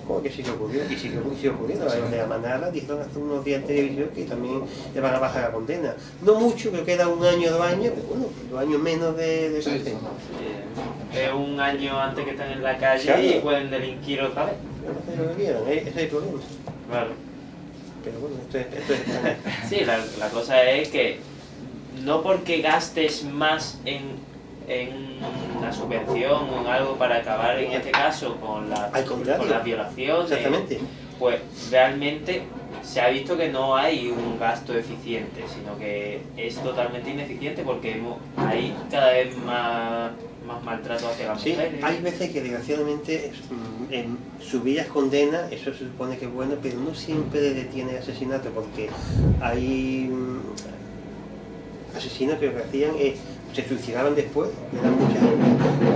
¿Cómo que sí que ocurrió? Y sí que ocurrió. Los de la manada dijeron hace unos días en televisión que también le van a bajar la condena. No mucho, creo que queda 1 año, 2 años, pero bueno, 2 años menos de cárcel. Es 1 año antes que están en la calle, claro, y pueden delinquir otra vez. No sé lo que quieran, ese es el problema. Claro. Pero bueno, esto es Sí, la cosa es que no porque gastes más en la subvención o en algo para acabar en este caso con la violación, exactamente, pues realmente se ha visto que no hay un gasto eficiente, sino que es totalmente ineficiente porque hay cada vez más maltrato hacia las mujeres. Sí, hay veces que desgraciadamente en subir las condenas, eso se supone que es bueno, pero no siempre detiene el asesinato, porque hay asesinos que lo que hacían es se suicidaban después, eran mucha gente,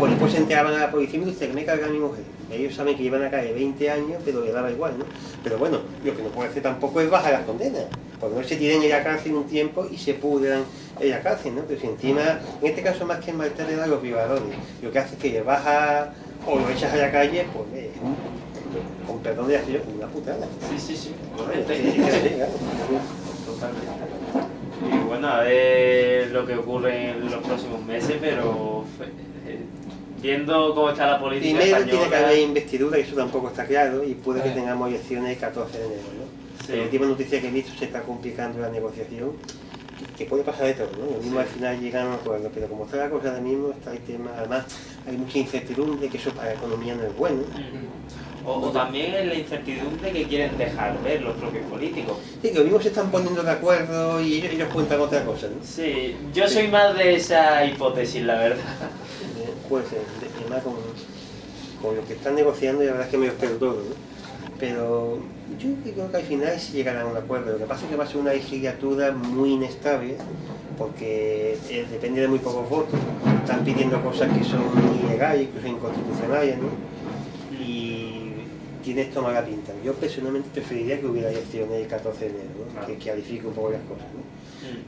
o después se enteraban a la policía y me dice que me carga a mi mujer. Ellos saben que llevan a caer 20 años, pero le daba igual, ¿no? Pero bueno, lo que no puede hacer tampoco es bajar las condenas, porque no se tiren en la cárcel un tiempo y se pudran en la cárcel, ¿no? Pero si encima, en este caso más que maltratar a los violadores, lo que hace es que le baja o lo echas a la calle, pues con perdón de la señora, una putada. Sí, correcto. Totalmente. Y bueno, a ver lo que ocurre en los próximos meses, pero viendo cómo está la política primero española... tiene que haber investidura, que eso tampoco está claro, y puede que tengamos elecciones el 14 de enero, ¿no? Sí. La última noticia que he visto, se está complicando la negociación, que puede pasar de todo, ¿no? Lo mismo al final llegan a un acuerdo, pero como está la cosa ahora mismo, está el tema, además hay mucha incertidumbre, que eso para la economía no es bueno. O también en la incertidumbre que quieren dejar ver los propios políticos. Sí, que lo mismo se están poniendo de acuerdo y ellos cuentan otra cosa, ¿no? Sí, yo soy más de esa hipótesis, la verdad. Puede ser, además con lo que están negociando, y la verdad es que me lo espero todo, ¿no? Pero yo creo que al final sí llegarán a un acuerdo. Lo que pasa es que va a ser una legislatura muy inestable, porque depende de muy pocos votos. Están pidiendo cosas que son ilegales, que son inconstitucionales, ¿no? Tiene esto mala pinta. Yo personalmente preferiría que hubiera elecciones el 14 de enero, ¿no? Que clarifique un poco las cosas, ¿no?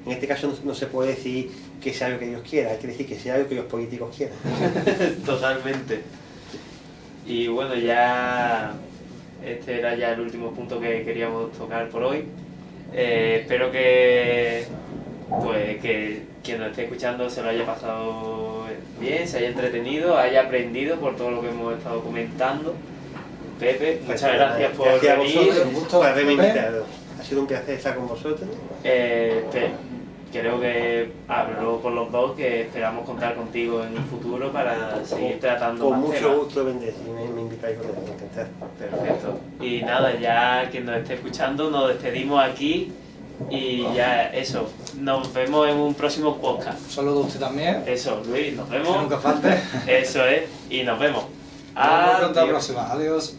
En este caso no se puede decir que sea lo que Dios quiera, hay que decir que sea lo que los políticos quieran. Totalmente. Y bueno, ya este era ya el último punto que queríamos tocar por hoy. Espero que pues que quien nos esté escuchando se lo haya pasado bien, se haya entretenido, haya aprendido por todo lo que hemos estado comentando. Pepe, muchas gracias por Gracias a venir. vosotros Un gusto, por haberme Pepe. invitado. Ha sido un placer estar con vosotros. Creo que hablo por los dos que esperamos contar contigo en un futuro para seguir tratando Con más mucho temas. gusto vendré, si me invitáis, os voy a encantar. Perfecto. Y nada, ya quien nos esté escuchando, nos despedimos aquí y ya eso. Nos vemos en un próximo podcast. Saludo a usted también. Eso, Luis, nos Que vemos. nunca falte. Eso es, y nos vemos. Nos vemos pronto a la Adiós. próxima. Adiós.